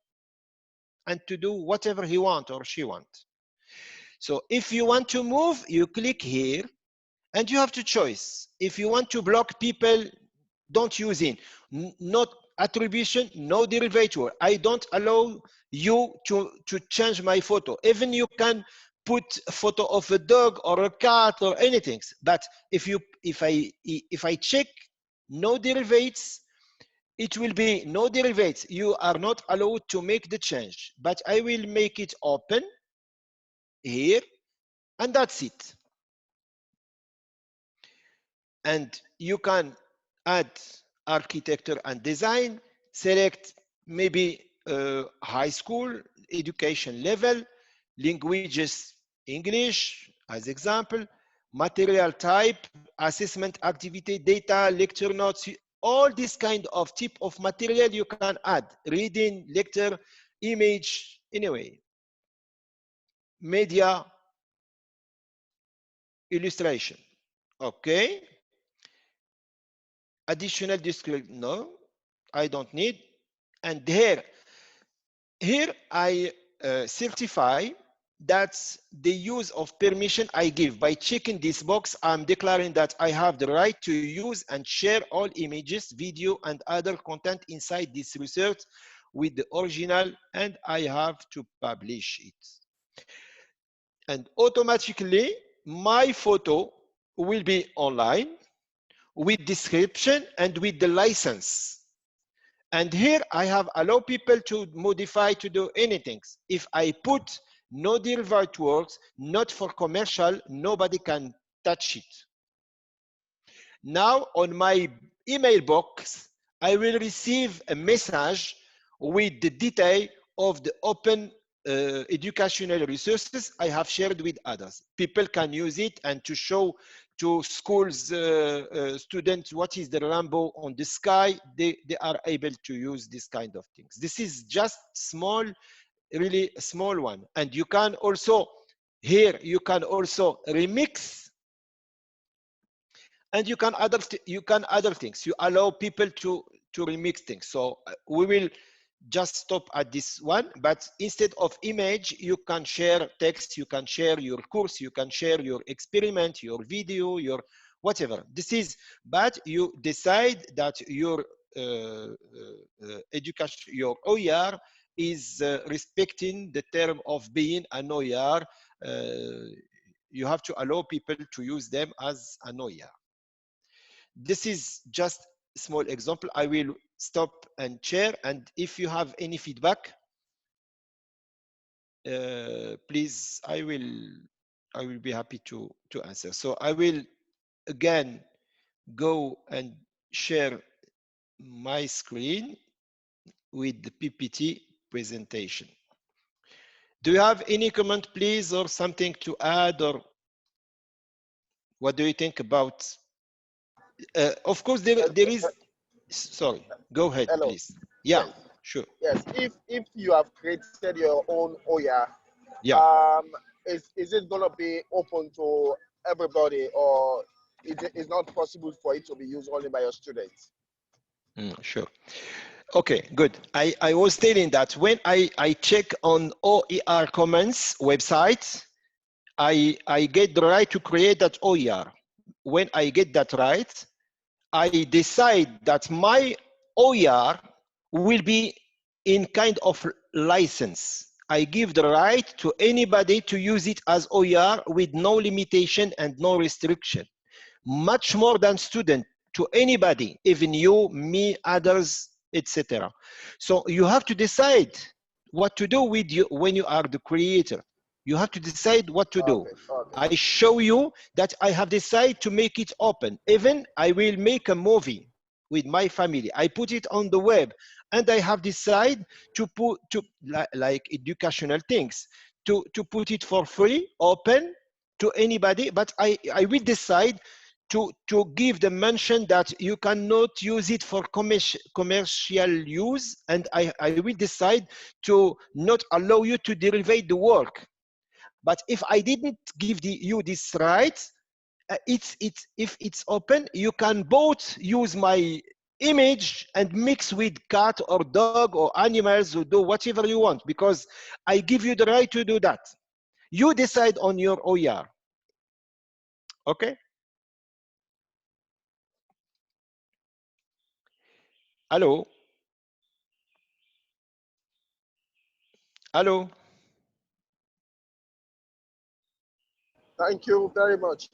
and to do whatever he wants or she wants. So if you want to move, you click here, and you have to choose. If you want to block people, don't use it. Not attribution, no derivative. I don't allow you to change my photo. Even you can put a photo of a dog or a cat or anything. But if I check no derivatives, it will be no derivatives. You are not allowed to make the change. But I will make it open here, and that's it. And you can add architecture and design, select maybe high school education level, languages, English as example, material type, assessment activity, data, lecture notes, all this kind of type of material you can add, reading, lecture, image, anyway, media, illustration, okay? Additional description, no, I don't need. And here I certify that the use of permission I give. By checking this box, I'm declaring that I have the right to use and share all images, video, and other content inside this research with the original, and I have to publish it. And automatically, my photo will be online with description and with the license. And here I have allow people to modify, to do anything. If I put no derived words, not for commercial, nobody can touch it. Now on my email box, I will receive a message with the detail of the open educational resources I have shared with others. People can use it and to show to schools, students, what is the rainbow on the sky, they are able to use this kind of things. This is just small, really small one. And you can also, here, you can also remix, and you can other things. You allow people to remix things. So we will just stop at this one, but instead of image, you can share text, you can share your course, you can share your experiment, your video, your whatever. This is, but you decide that your education, your OER is respecting the term of being an OER. You have to allow people to use them as an OER. This is just a small example. I will stop and share, and if you have any feedback, please, I will be happy to answer. So I will again go and share my screen with the PPT presentation. Do you have any comment, please, or something to add, or what do you think about? Of course, there is. Sorry, go ahead, Hello. please. Yeah, yes. Sure. Yes, if you have created your own OER, yeah, is it going to be open to everybody, or is not possible for it to be used only by your students? Sure. Okay, good. I was stating that when I check on OER Commons website, I get the right to create that OER. When I get that right, I decide that my OER will be in kind of license. I give the right to anybody to use it as OER with no limitation and no restriction. Much more than student, to anybody, even you, me, others, etc. So you have to decide what to do with you when you are the creator. You have to decide what to do. Okay. I show you that I have decided to make it open. Even I will make a movie with my family. I put it on the web, and I have decided to put like educational things to put it for free, open to anybody. But I will decide to give the mention that you cannot use it for commercial use, and I will decide to not allow you to derivate the work. But if I didn't give you this right, if it's open, you can both use my image and mix with cat or dog or animals, or do whatever you want, because I give you the right to do that. You decide on your OER. Okay? Hello? Hello? Thank you very much.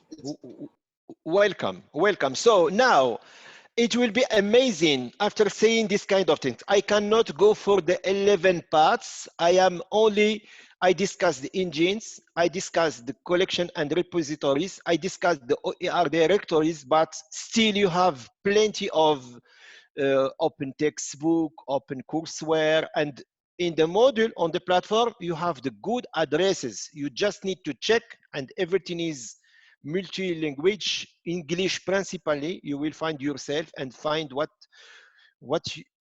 Welcome, welcome. So now it will be amazing after saying this kind of things. I cannot go for the 11 parts. I discussed the engines, I discussed the collection and repositories, I discussed the OER directories, but still you have plenty of open textbook, open courseware, and in the module on the platform, you have the good addresses. You just need to check, and everything is multi-language, English principally. You will find yourself and find what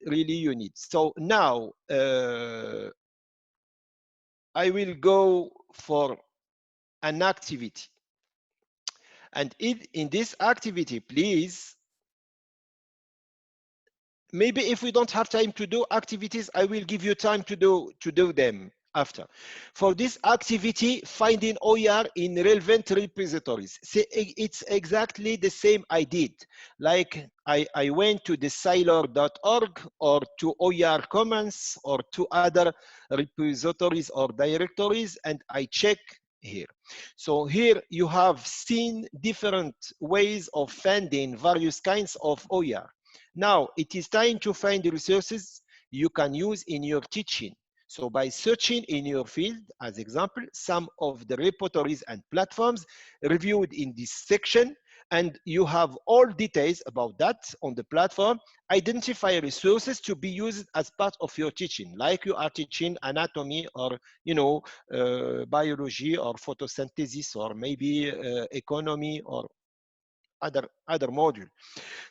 really you need. So now I will go for an activity. And in this activity, please, maybe if we don't have time to do activities, I will give you time to do them after. For this activity, finding OER in relevant repositories. See, it's exactly the same I did. Like I went to the Siler.org or to OER Commons or to other repositories or directories, and I check here. So here you have seen different ways of finding various kinds of OER. Now, it is time to find the resources you can use in your teaching. So by searching in your field, as example, some of the repositories and platforms reviewed in this section, and you have all details about that on the platform. Identify resources to be used as part of your teaching, like you are teaching anatomy or biology or photosynthesis or maybe economy or other module.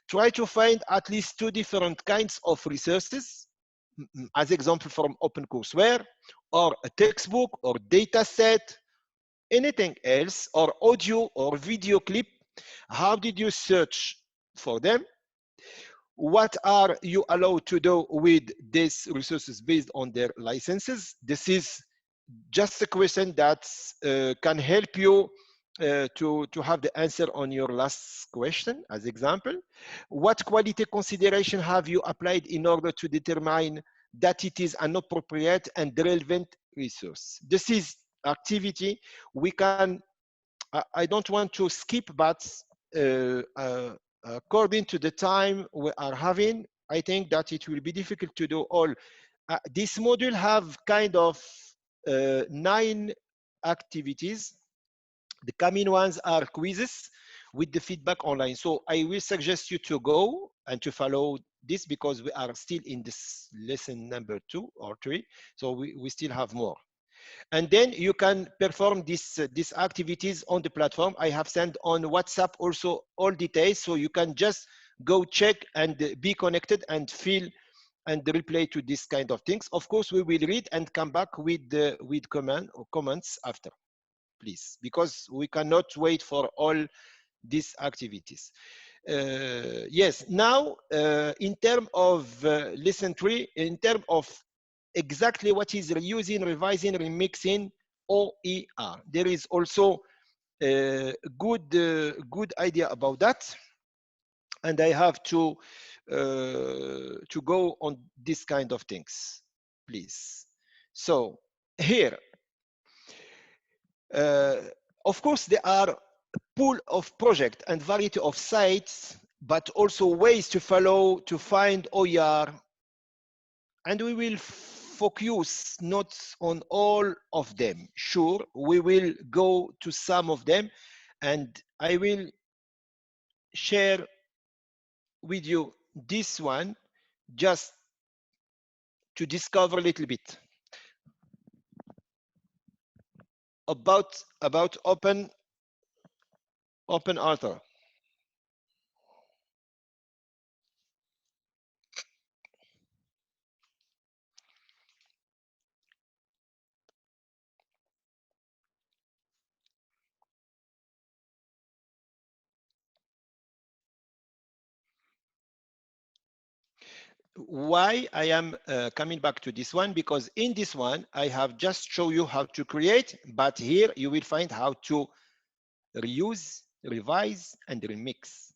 Try to find at least 2 different kinds of resources, as example from OpenCourseWare, or a textbook, or data set, anything else, or audio or video clip. How did you search for them? What are you allowed to do with these resources based on their licenses? This is just a question that can help you to have the answer on your last question, as example. What quality consideration have you applied in order to determine that it is an appropriate and relevant resource? This is activity we can, I don't want to skip, but according to the time we are having, I think that it will be difficult to do all. This module have kind of 9 activities. The coming ones are quizzes with the feedback online. So I will suggest you to go and to follow this, because we are still in this lesson number 2 or 3. So we still have more. And then you can perform these activities on the platform. I have sent on WhatsApp also all details, so you can just go check and be connected and fill and reply to this kind of things. Of course, we will read and come back with comments after, please, because we cannot wait for all these activities. Yes, now in terms of lesson 3, in terms of exactly what is reusing, revising, remixing OER, there is also a good idea about that, and I have to go on this kind of things, please. So here, of course, there are a pool of projects and variety of sites, but also ways to follow to find OER, and we will focus not on all of them. Sure, we will go to some of them, and I will share with you this one just to discover a little bit about open author. why I am coming back to this one, because in this one, I have just show you how to create, but here you will find how to reuse, revise, and remix.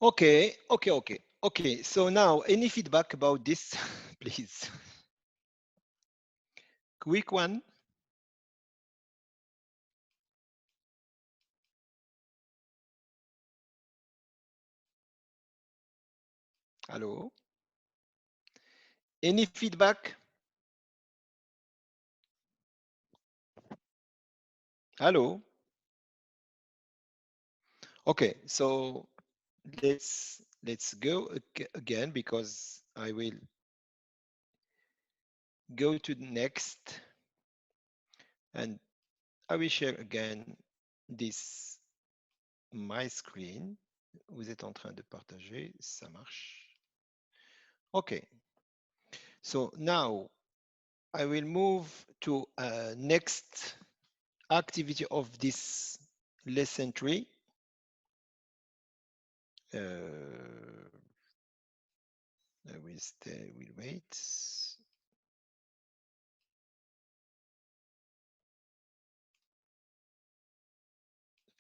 Okay. So now, any feedback about this, please? Quick one. Hello? Any feedback? Hello? Okay, so let's let's go again, because I will go to the next, and I will share again this my screen. Vous êtes en train de partager, ça marche. Okay. So now I will move to next activity of this lesson 3. I will wait.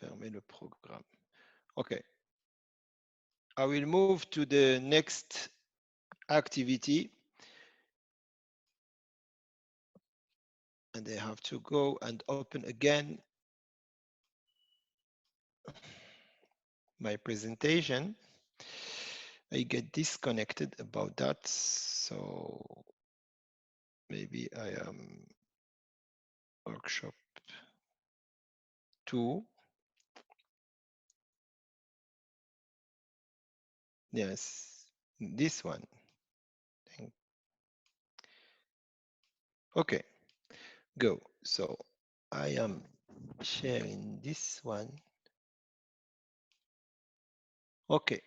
Fermer le programme. Okay. I will move to the next activity. And I have to go and open again my presentation. I get disconnected about that, so maybe I am workshop 2. Yes, this one. Okay, go. So I am sharing this one. Okay.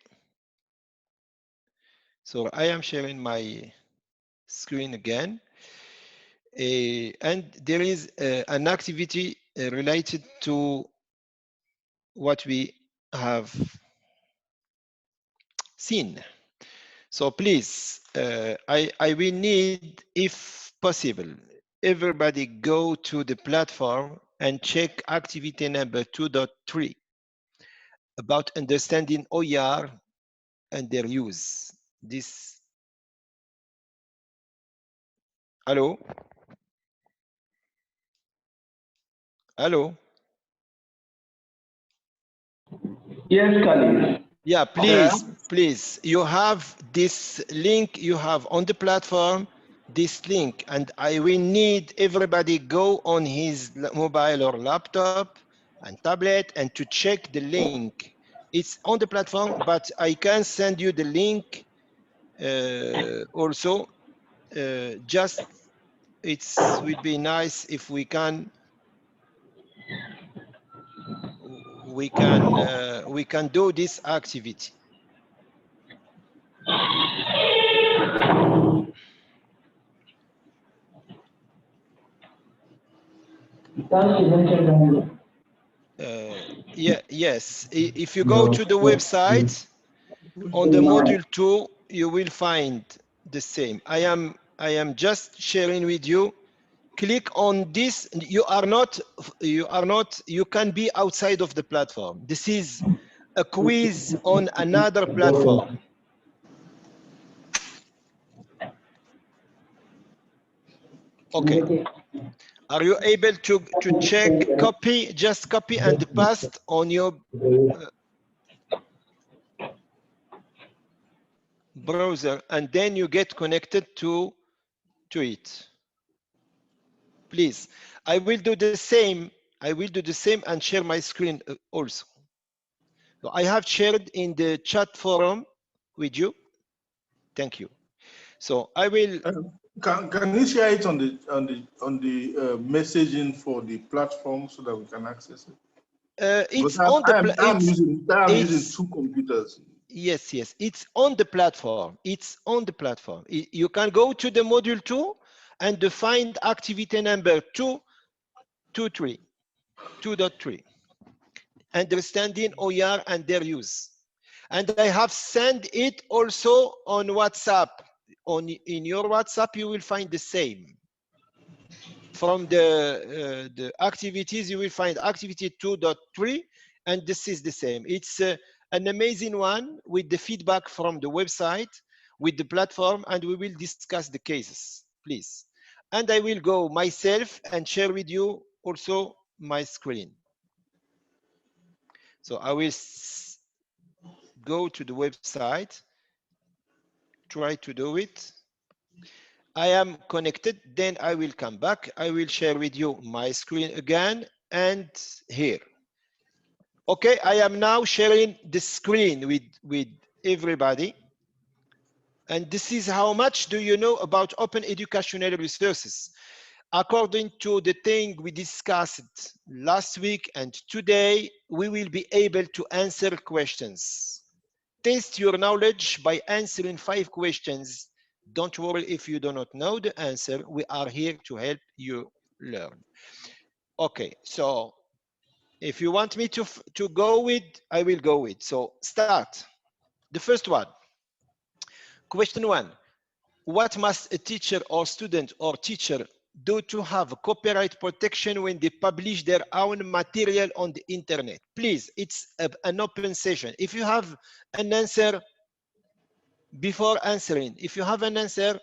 So I am sharing my screen again. And there is an activity related to what we have seen. So please, I will need, if possible, everybody go to the platform and check activity number 2.3 about understanding OER and their use. This. Hello? Hello? Yes, Khalid. Yeah, please, you have this link you have on the platform, this link, and I will need everybody go on his mobile or laptop and tablet and to check the link. It's on the platform, but I can send you the link also. Just it will be nice if we can do this activity. Yes. If you go to the website on the module 2, you will find the same. I am just sharing with you. Click on this. You can be outside of the platform. This is a quiz on another platform. Okay. Are you able to check, copy, just copy and paste on your browser, and then you get connected to it? Please, I will do the same. I will do the same and share my screen also. So I have shared in the chat forum with you. Thank you. So I will. Can you share it on the messaging for the platform so that we can access it? It's on the. I'm using 2 computers. Yes, it's on the platform. It's on the platform. You can go to the module 2 and define activity number 2.3. Understanding OER and their use. And I have sent it also on WhatsApp. In your WhatsApp, you will find the same. From the activities, you will find activity 2.3, and this is the same. It's an amazing one with the feedback from the website, with the platform, and we will discuss the cases, please. And I will go myself and share with you also my screen. So I will go to the website, try to do it. I am connected, then I will come back. I will share with you my screen again and here. Okay, I am now sharing the screen with everybody. And this is how much do you know about open educational resources. According to the thing we discussed last week and today, we will be able to answer questions. Test your knowledge by answering 5 questions. Don't worry if you do not know the answer. We are here to help you learn. Okay, so if you want me to go with, I will go with. So start. The first one. Question 1. What must a teacher or student or teacher do to have copyright protection when they publish their own material on the internet? Please, it's an open session. If you have an answer before answering, if you have an answer,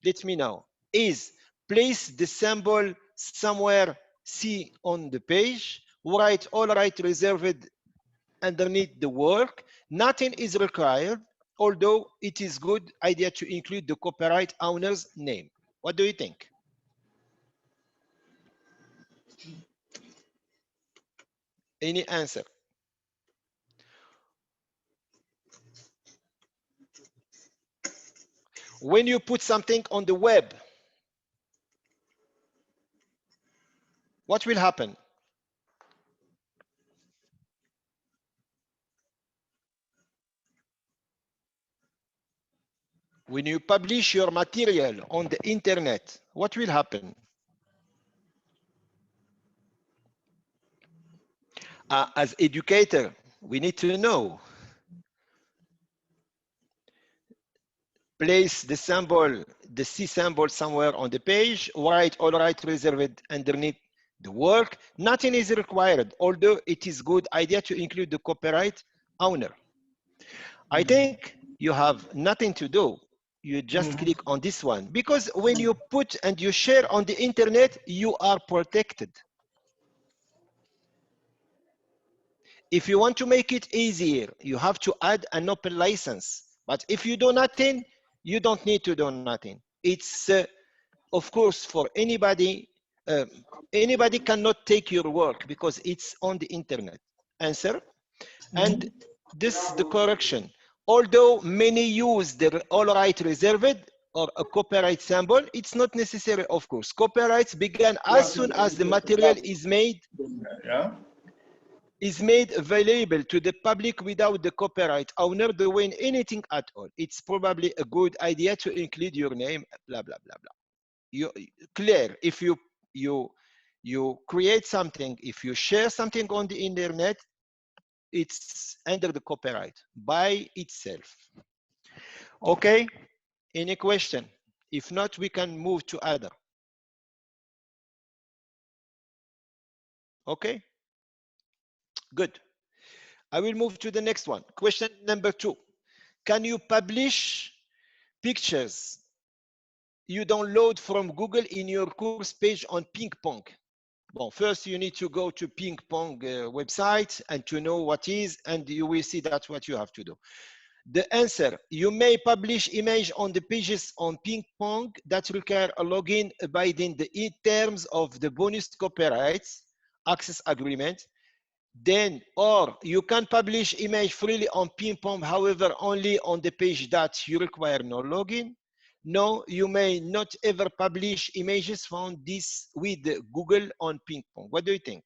let me know. Is place the symbol somewhere C on the page, write all right reserved underneath the work. Nothing is required, although it is good idea to include the copyright owner's name. What do you think? Any answer? When you put something on the web, what will happen? When you publish your material on the internet, what will happen? As educator, we need to know. Place the symbol, the C symbol somewhere on the page, write all right reserved underneath the work. Nothing is required, although it is good idea to include the copyright owner. I think you have nothing to do. You just click on this one, because when you put and you share on the internet, you are protected. If you want to make it easier, you have to add an open license. But if you do nothing, you don't need to do nothing. It's, of course, for anybody, anybody cannot take your work because it's on the internet. Answer? And this is the correction. Although many use the all right reserved or a copyright symbol, it's not necessary, of course. Copyrights began as soon as the material is made. Is made available to the public without the copyright owner doing anything at all. It's probably a good idea to include your name, blah, blah, blah, blah. Clear, if you create something, if you share something on the internet, it's under the copyright by itself. Okay, any question? If not, we can move to other. Okay, good. I will move to the next one. Question number 2. Can you publish pictures you download from Google in your course page on Ping Pong? Well, first you need to go to Ping Pong website and to know what is, and you will see that's what you have to do. The answer, you may publish image on the pages on Ping Pong that require a login abiding the terms of the bonus copyrights access agreement. Then, or you can publish image freely on Ping Pong, however, only on the page that you require no login. No, you may not ever publish images found this with Google on Ping Pong. What do you think?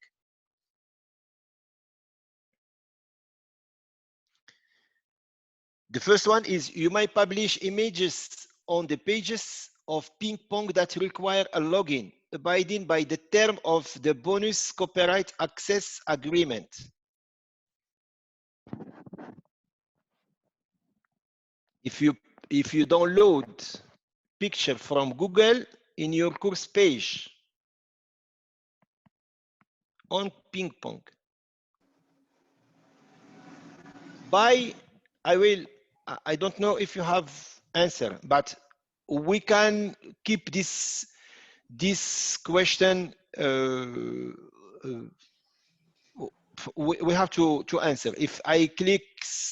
The first one is you may publish images on the pages of Ping Pong that require a login, abiding by the term of the bonus copyright access agreement. If you download picture from Google in your course page on Ping Pong, I don't know if you have answer, but we can keep this question we have to answer. If I click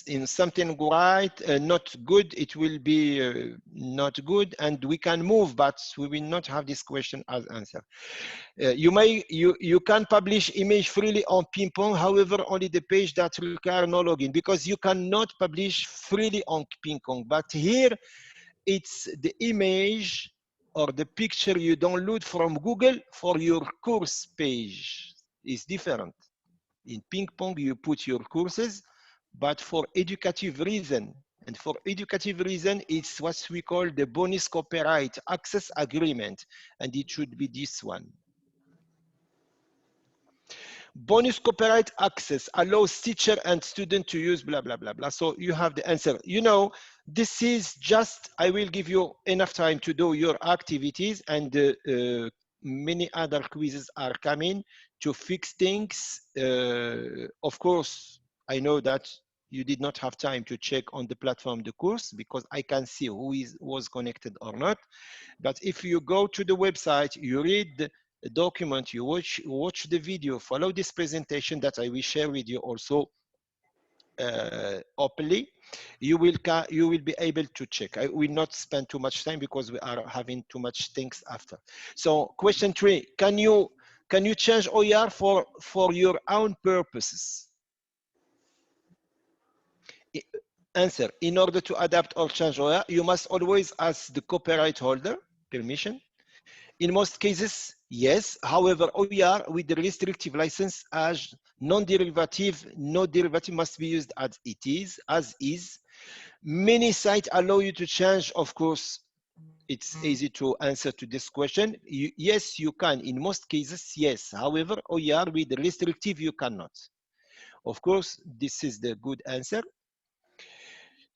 in something right, not good, it will be not good, and we can move, but we will not have this question as answer. You can publish image freely on ping pong, however only the page that require no login, because you cannot publish freely on ping pong. But here it's the image or the picture you download from Google for your course page is different. In ping pong you put your courses, but for educative reason, and for educative reason it's what we call the bonus copyright access agreement, and it should be this one. Bonus copyright access allows teacher and student to use blah, blah, blah, blah. So you have the answer. You know, this is just, I will give you enough time to do your activities, and many other quizzes are coming to fix things. Of course, I know that you did not have time to check on the platform the course, because I can see who was connected or not. But if you go to the website, you read the document, you watch the video, follow this presentation that I will share with you also openly, you will be able to check. I will not spend too much time because we are having too much things after. So question 3, can you change OER for your own purposes? Answer, in order to adapt or change OER, you must always ask the copyright holder permission. In most cases, yes. However, OER with the restrictive license as non-derivative, no derivative must be used as it is, as is. Many sites allow you to change. Of course, it's easy to answer to this question. Yes, you can. In most cases, yes. However, OER with the restrictive, you cannot. Of course, this is the good answer.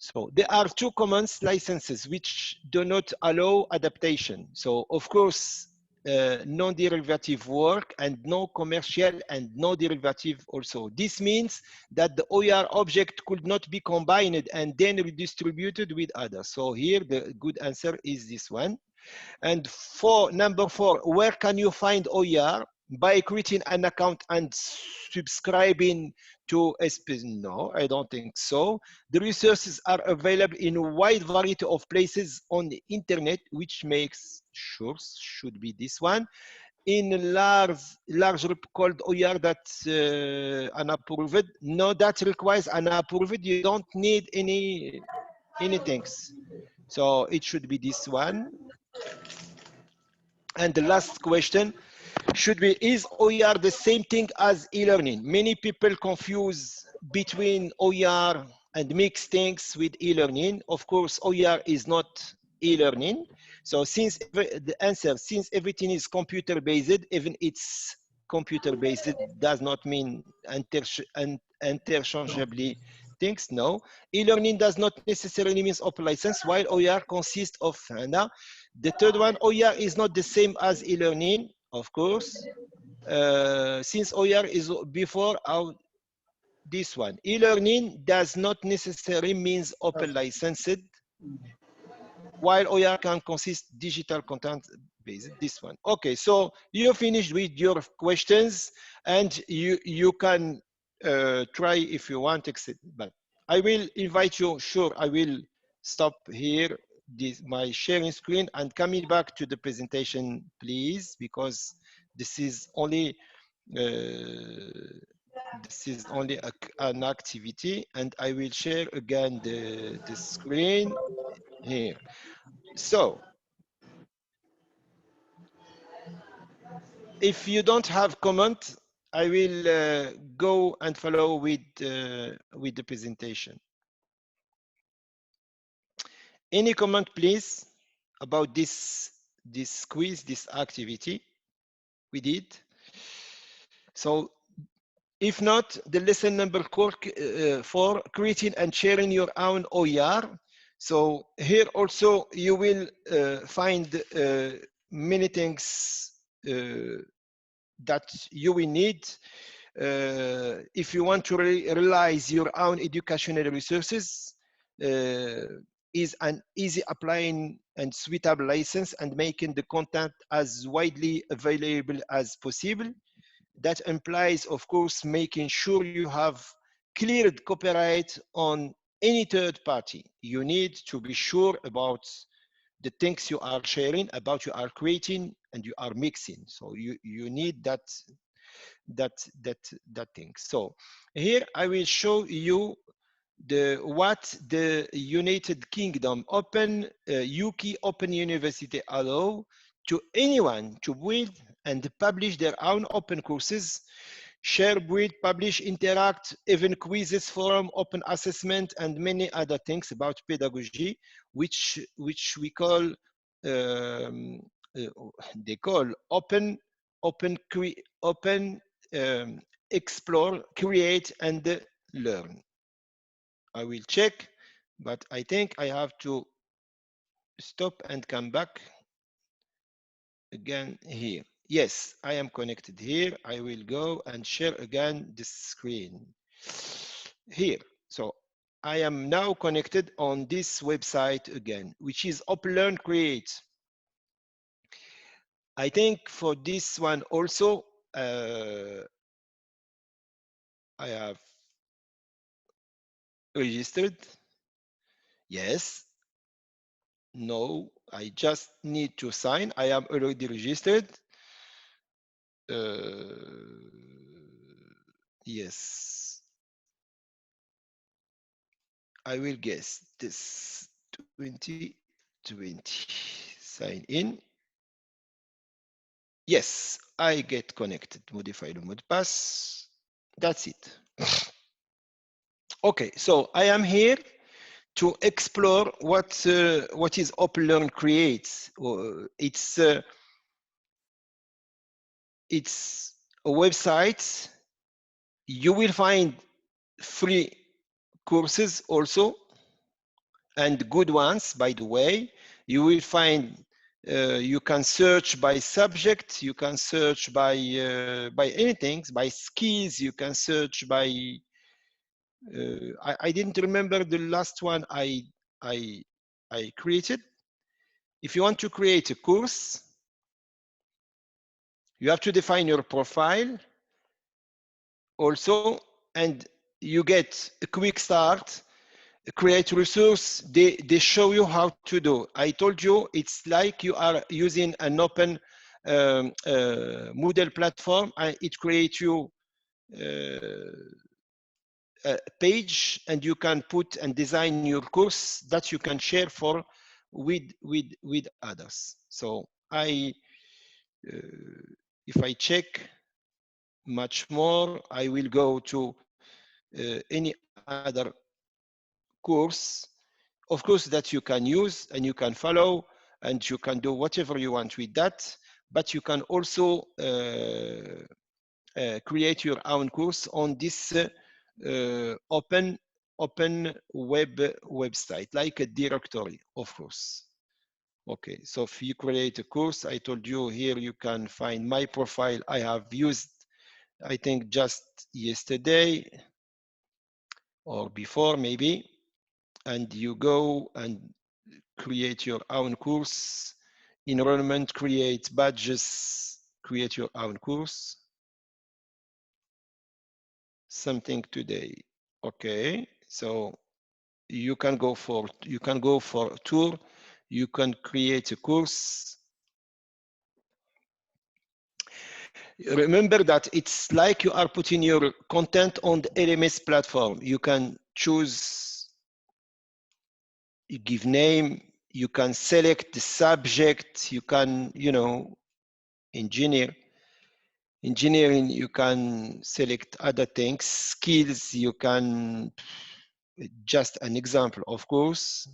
So there are 2 commons licenses which do not allow adaptation. So of course, non-derivative work and no commercial and no derivative also. This means that the OER object could not be combined and then redistributed with others. So here the good answer is this one. And for number 4, where can you find OER? By creating an account and subscribing to a space? No, I don't think so. The resources are available in a wide variety of places on the internet, which makes sure should be this one. In a large group called OER that's unapproved. No, that requires unapproved. You don't need anything. So it should be this one. And the last question should be, is OER the same thing as e-learning? Many people confuse between OER and mix things with e-learning. Of course, OER is not e-learning. So since the answer, since everything is computer-based, even it's computer-based does not mean interchangeably things. No, e-learning does not necessarily mean open license, while OER consists of. Now, the third one, OER is not the same as e-learning, of course, since OER is before this one. E-learning does not necessarily means open licensed, while OER can consist digital content based, this one. Okay, so you finished with your questions, and you can try if you want, but I will invite you, sure, I will stop here my sharing screen and coming back to the presentation, please, because this is only an activity, and I will share again the screen here. So if you don't have comment, I will go and follow with the presentation. Any comment, please, about this quiz, this activity we did? So if not, the lesson number 4, creating and sharing your own OER. So here also you will find many things that you will need if you want to realize your own educational resources. Is an easy applying and suitable license and making the content as widely available as possible. that implies, of course, making sure you have cleared copyright on any third party. You need to be sure about the things you are sharing, about you are creating, and you are mixing. So you need that thing. So here I will show you what the United Kingdom UK Open University allow to anyone to build and publish their own open courses, share, build, publish, interact, even quizzes, forum, open assessment, and many other things about pedagogy, which we call they call open, explore, create, and learn. I will check, but I think I have to stop and come back again here. Yes, I am connected here. I will go and share again the screen here. So I am now connected on this website again, which is Open Learn Create. I think for this one also, I have registered. Yes. No, I just need to sign. I am already registered. Yes. I will guess this 2020. Sign in. Yes, I get connected. Modify the mode pass. That's it. Okay, so I am here to explore what is Open Learn Create. It's a website. You will find free courses also, and good ones, by the way. You will find you can search by subject, you can search by anything, by skills, you can search by I didn't remember the last one I created. If you want to create a course, you have to define your profile also, and you get a quick start. Create resource, they show you how to do. I told you it's like you are using an open Moodle platform, and it creates you a page, and you can put and design your course that you can share for with others. So if I check much more, I will go to any other course, of course, that you can use and you can follow, and you can do whatever you want with that, but you can also create your own course on this open website, like a directory, of course. Okay, so if you create a course, I told you here you can find my profile. I have used, I think, just yesterday or before maybe, and you go and create your own course, enrollment, create badges, create your own course. Something today. Okay, so you can go for a tour, you can create a course. Remember that it's like you are putting your content on the LMS platform. You can choose, you give name, you can select the subject, you can, you know, engineering, you can select other things, skills, you can, just an example, of course.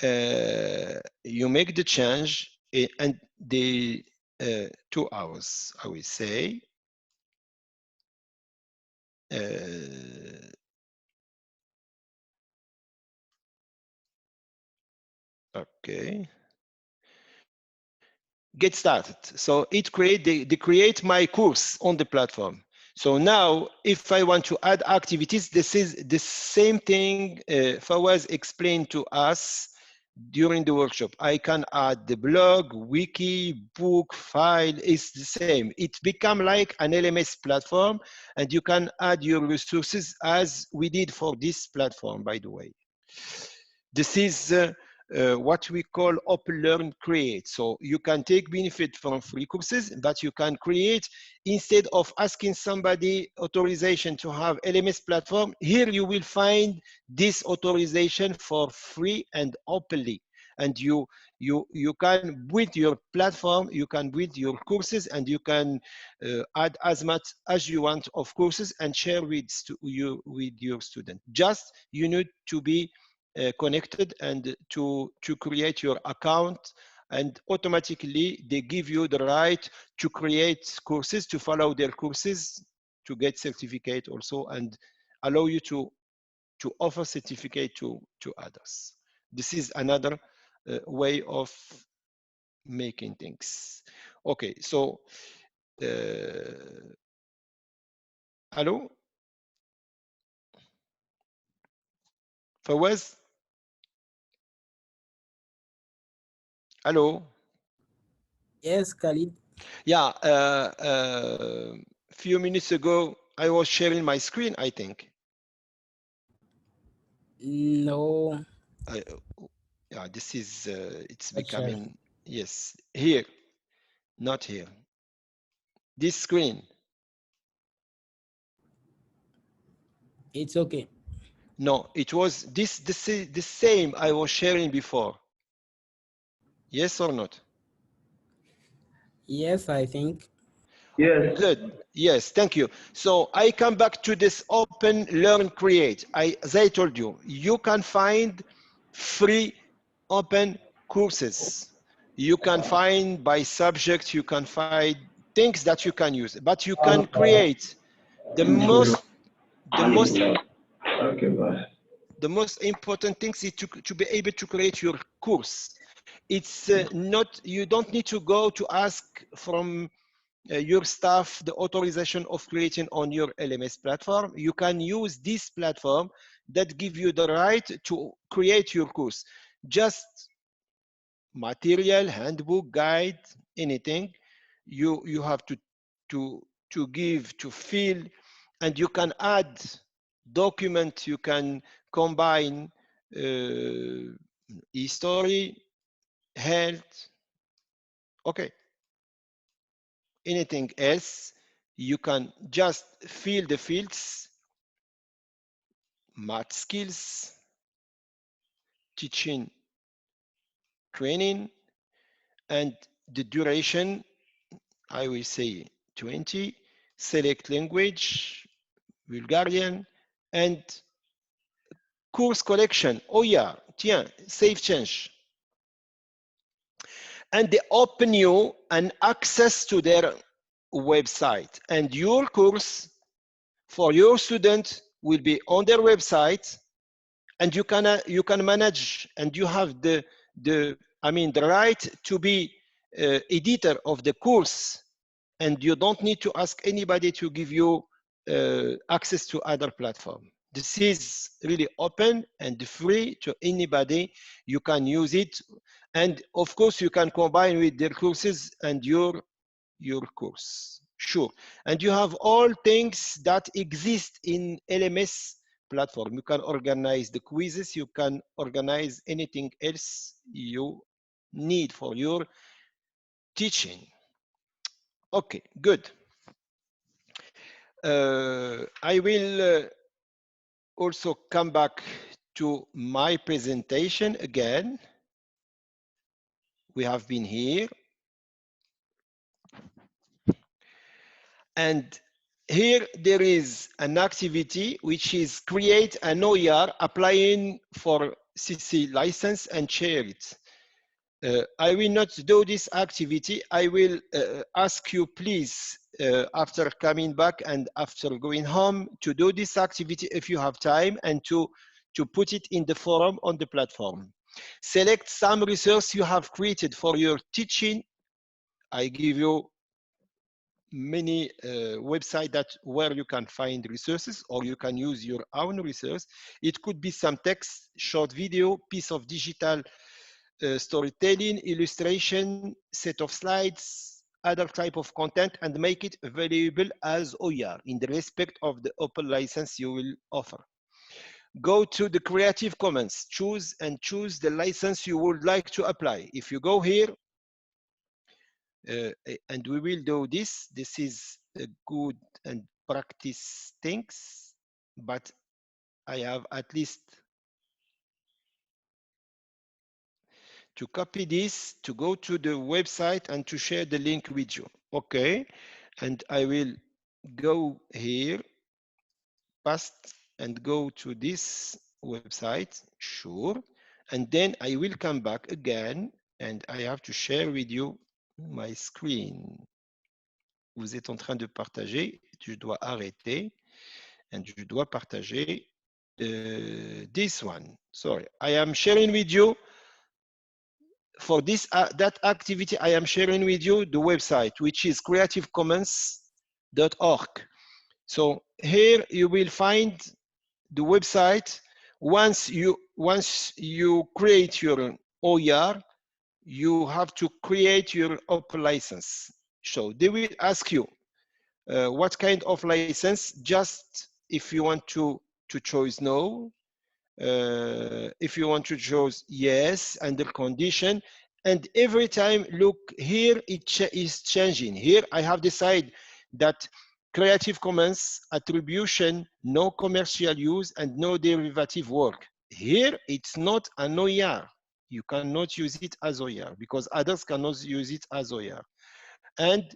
You make the change and the 2 hours, I will say. Okay. Get started. So it they create my course on the platform. So now, if I want to add activities, this is the same thing Fawaz explained to us during the workshop. I can add the blog, wiki, book, file. It's the same. It become like an LMS platform, and you can add your resources as we did for this platform, by the way. This is what we call Open Learn Create. So you can take benefit from free courses, but you can create, instead of asking somebody authorization to have LMS platform, here you will find this authorization for free and openly. And you can build your platform, you can build your courses, and you can add as much as you want of courses and share with your student. Just you need to be connected and to create your account, and automatically they give you the right to create courses, to follow their courses, to get certificate also, and allow you to offer certificate to others. This is another way of making things. Okay, so hello, Fawaz? Hello? Yes, Khalid. Yeah, few minutes ago, I was sharing my screen, I think. No. Yeah, this is, it's Not sure. becoming, yes, here, not here. This screen. It's okay. No, it was the same I was sharing before. Yes or not? Yes, I think. Yes. Good. Yes, thank you. So I come back to this Open Learn Create. As I told you, you can find free open courses. You can find by subject, you can find things that you can use, but you can create the most important things is to be able to create your course. It's not, you don't need to go to ask from your staff the authorization of creating on your LMS platform. You can use this platform that give you the right to create your course. Just material, handbook, guide, anything you have to give, to fill, and you can add document, you can combine history, health, okay, anything else. You can just fill the fields, math skills, teaching, training, and the duration, I will say 20, select language, Bulgarian, and course collection. Oh yeah, tiens, save change. And they open you an access to their website, and your course for your student will be on their website, and you can manage, and you have the right to be editor of the course, and you don't need to ask anybody to give you access to other platform. This is really open and free to anybody. You can use it, and of course you can combine with their courses and your course, sure. And you have all things that exist in LMS platform. You can organize the quizzes, you can organize anything else you need for your teaching. Okay, good. I will also come back to my presentation again. We have been here. And here there is an activity which is create an OER applying for CC license and share it. I will not do this activity. I will ask you please, after coming back and after going home, to do this activity if you have time, and to put it in the forum on the platform. Select some resource you have created for your teaching. I give you many websites that where you can find resources, or you can use your own resource. It could be some text, short video, piece of digital storytelling, illustration, set of slides, other type of content, and make it available as OER in the respect of the open license you will offer. Go to the Creative Commons, choose the license you would like to apply. If you go here, and we will do this. This is a good and practice things, but I have at least to copy this, to go to the website and to share the link with you. Okay, and I will go here, past, and go to this website, sure, and then I will come back again, and I have to share with you my screen. Vous êtes en train de partager, je dois arrêter, and je dois partager this one. Sorry, I am sharing with you for this that activity. I am sharing with you the website, which is creativecommons.org. So here you will find the website. Once you create your OER, you have to create your open license. So they will ask you what kind of license. Just if you want to choose no, if you want to choose yes under condition, and every time look here it is changing. Here I have decided that Creative Commons attribution, no commercial use and no derivative work. Here it's not an OER. You cannot use it as OER because others cannot use it as OER, and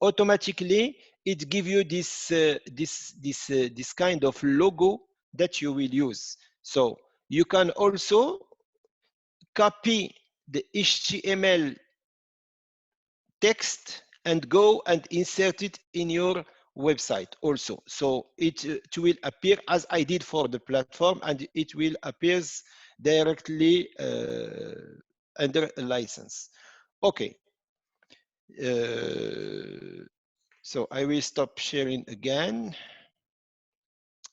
automatically it gives you this this kind of logo that you will use. So you can also copy the HTML text and go and insert it in your website also. So it will appear as I did for the platform, and it will appear directly under a license. Okay. So I will stop sharing again.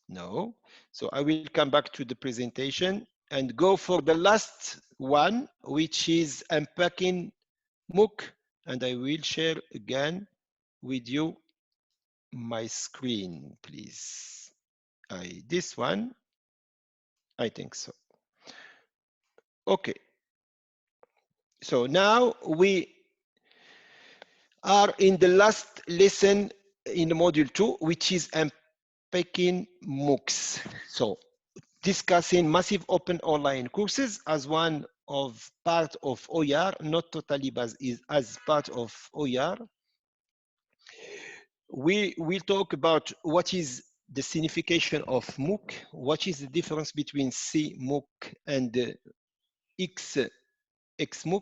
No. So I will come back to the presentation and go for the last one, which is unpacking MOOC. And I will share again with you my screen, please. This one, I think so. Okay. So now we are in the last lesson in module 2, which is unpacking MOOCs. So discussing massive open online courses as one of part of OER, not totally, but is as part of OER. We will talk about what is the signification of MOOC, what is the difference between CMOOC and XMOOC.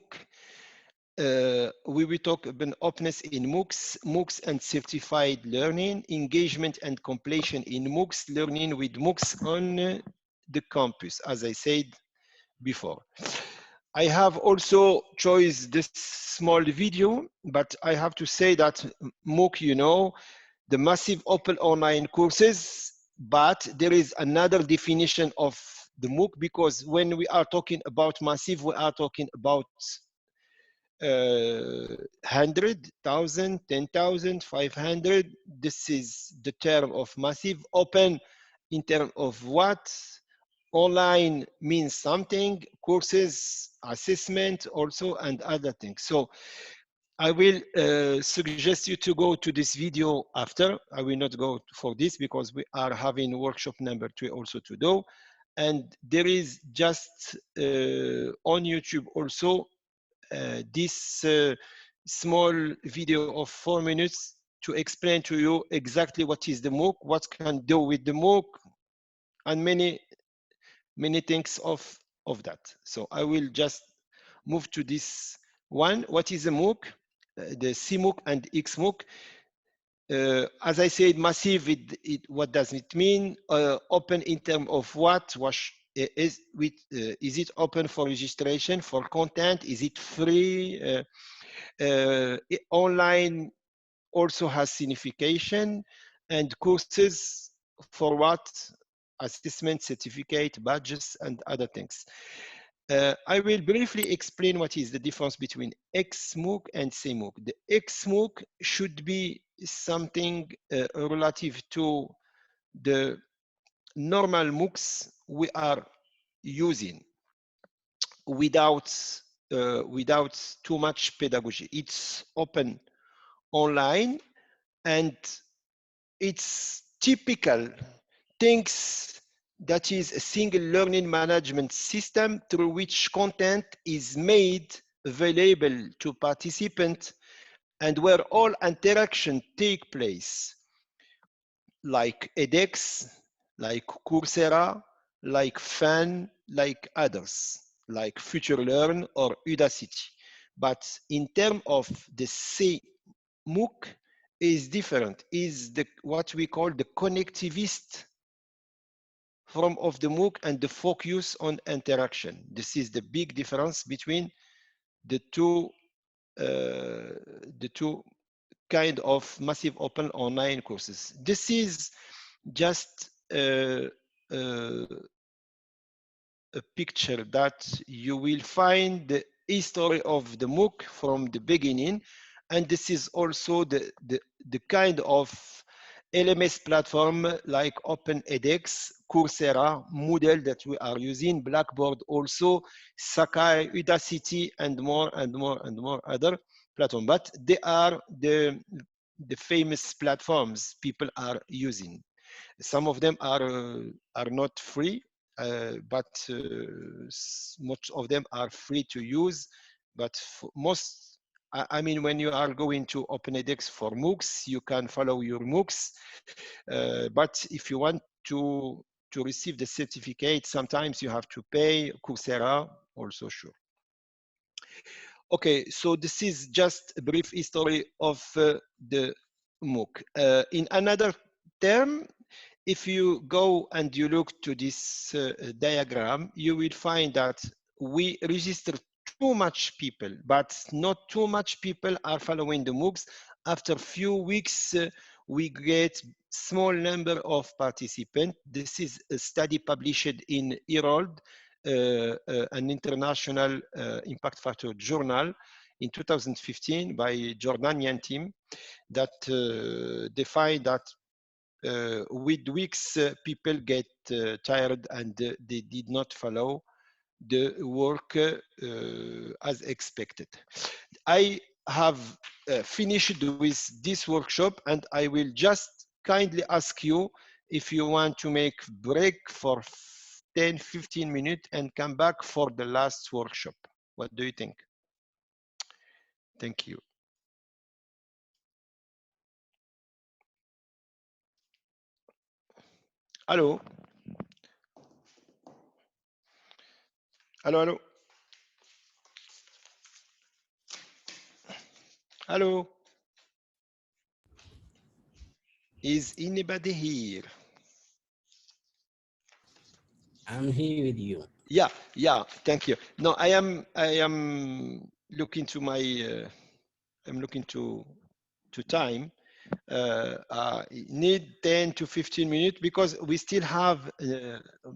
We will talk about openness in MOOCs and certified learning, engagement and completion in MOOCs, learning with MOOCs on the campus, as I said before. I have also chosen this small video, but I have to say that MOOC, you know, the massive open online courses, but there is another definition of the MOOC, because when we are talking about massive, we are talking about 100,000, 10,000, 500. This is the term of massive. Open in terms of what? Online means something, courses, assessment also, and other things. So I will suggest you to go to this video after. I will not go for this because we are having workshop number 2 also to do. And there is just on YouTube also this small video of 4 minutes to explain to you exactly what is the MOOC, what can do with the MOOC, and many things of that. So I will just move to this one. What is a MOOC? The CMOOC and XMOOC. As I said, massive, what does it mean? Open in terms of what? Is it open for registration, for content? Is it free? Online also has signification, and courses for what? Assessment, certificate, badges, and other things. I will briefly explain what is the difference between XMOOC and CMOOC. The XMOOC should be something relative to the normal MOOCs we are using without too much pedagogy. It's open online and it's typical things that is a single learning management system through which content is made available to participants and where all interaction take place, like edX, like Coursera, like FAN, like others, like FutureLearn or Udacity. But in terms of the CMOOC is different, is what we call the connectivist form of the MOOC and the focus on interaction. This is the big difference between the two kind of massive open online courses. This is just a picture that you will find the history of the MOOC from the beginning, and this is also the kind of LMS platform like OpenEdX, Coursera, Moodle that we are using, Blackboard also, Sakai, Udacity, and more other platforms. But they are the famous platforms people are using. Some of them are not free, but most of them are free to use. But most, I mean, when you are going to OpenEdX for MOOCs, you can follow your MOOCs. But if you want to receive the certificate, sometimes you have to pay. Coursera also, sure. Okay, so this is just a brief history of the MOOC. In another term, if you go and you look to this diagram, you will find that we register too much people, but not too much people are following the MOOCs. After a few weeks, we get small number of participants. This is a study published in Herald, an international impact factor journal in 2015 by Jordanian team that defined that with weeks people get tired and they did not follow the work as expected. I have finished with this workshop and I will just kindly ask you if you want to make break for 10-15 minutes and come back for the last workshop. What do you think? Thank you. Hello. Hello, hello. Hello. Is anybody here? I'm here with you. Yeah, thank you. No, I am looking to my I'm looking to time. Need 10 to 15 minutes because we still have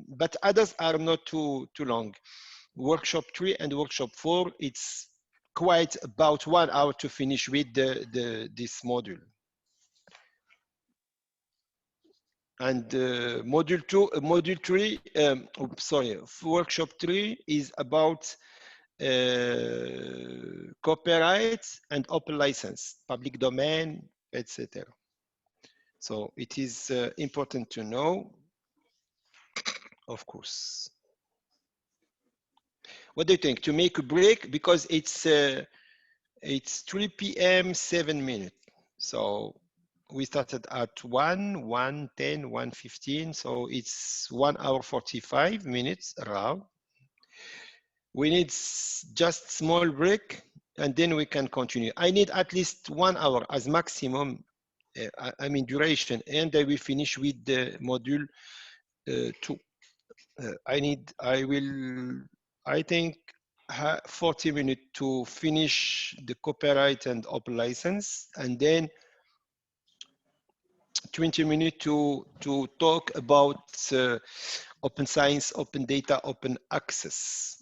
but others are not too long. Workshop 3 and workshop 4, it's quite about 1 hour to finish with this module. And module 3, sorry, workshop 3 is about copyright and open license, public domain, etc. So it is important to know, of course. What do you think? To make a break because it's 3 p.m. 7 minutes. So we started at 1, 1:10, 1:15. So it's 1 hour 45 minutes around. We need just small break and then we can continue. I need at least 1 hour as maximum, I mean duration, and I will finish with the module 2. I think 40 minutes to finish the copyright and open license, and then 20 minutes to talk about open science, open data, open access.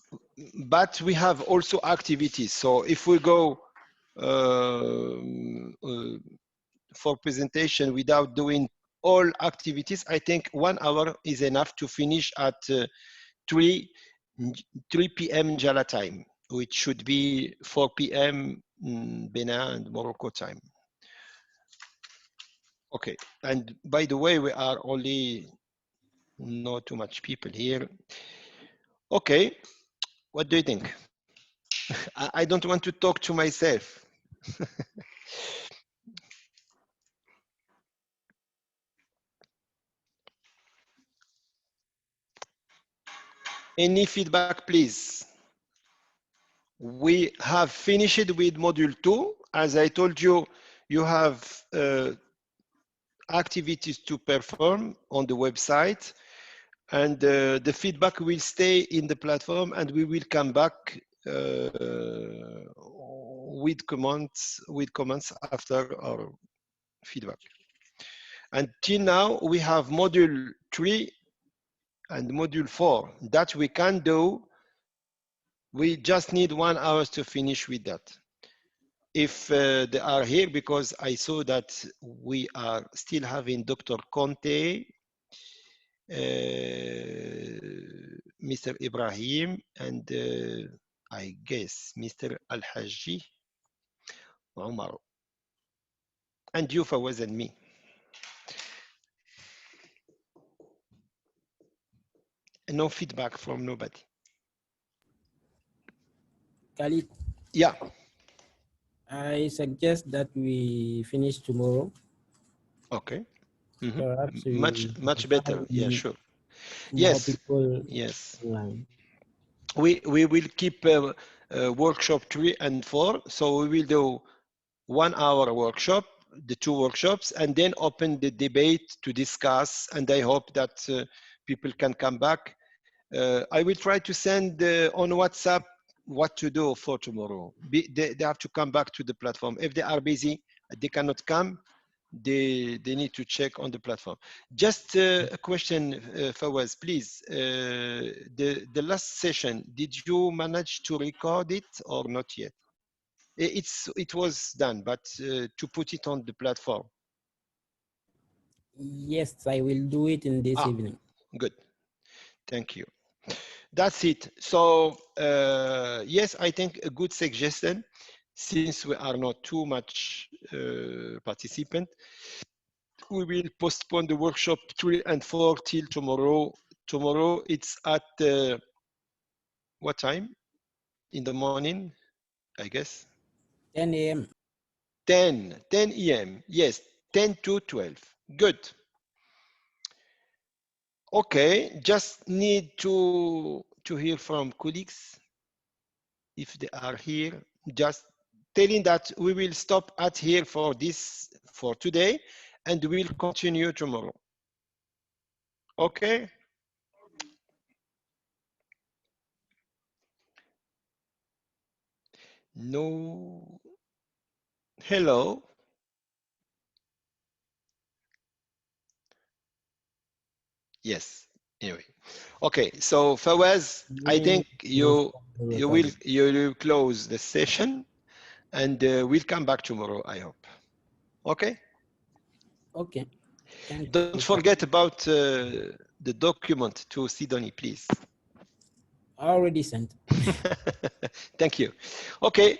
but we have also activities. So if we go for presentation without doing all activities, I think 1 hour is enough to finish at 3 p.m. NJALA time, which should be 4 p.m. Benin and Morocco time. Okay, and by the way, we are only not too much people here. Okay, what do you think? I don't want to talk to myself. Any feedback, please? We have finished with module 2. As I told you, you have activities to perform on the website, and the feedback will stay in the platform, and we will come back with comments after our feedback. Until now, we have module 3 and module 4 that we can do. We just need 1 hour to finish with that. If they are here, because I saw that we are still having Dr. Conte, Mr. Ibrahim, and I guess Mr. Al-Haji, Omar, and you, Fawaz, and me. No feedback from nobody. Khalid. Yeah. I suggest that we finish tomorrow. Okay. Perhaps much better. Yeah, sure. Yes. People yes. Online. We will keep workshop 3 and 4. So we will do 1 hour workshop, the 2 workshops, and then open the debate to discuss. And I hope that people can come back. I will try to send on WhatsApp what to do for tomorrow. They have to come back to the platform. If they are busy, they cannot come. They need to check on the platform. Just a question, Fawaz, please. The last session, did you manage to record it or not yet? It was done, but to put it on the platform. Yes, I will do it in this evening. Good. Thank you. That's it. So yes, I think a good suggestion, since we are not too much participant, we will postpone the workshop 3 and 4 till tomorrow. Tomorrow it's at what time in the morning, I guess? 10 a.m. 10 a.m. Yes, 10 to 12. Good. Okay, just need to hear from colleagues if they are here. Just telling that we will stop at here for today, and we'll continue tomorrow. Okay. No. Hello. Yes. Anyway. Okay. So Fawaz, I think you will close the session, and we'll come back tomorrow, I hope. Okay. Okay. Don't forget about the document to Sidonie, please. Already sent. Thank you. Okay.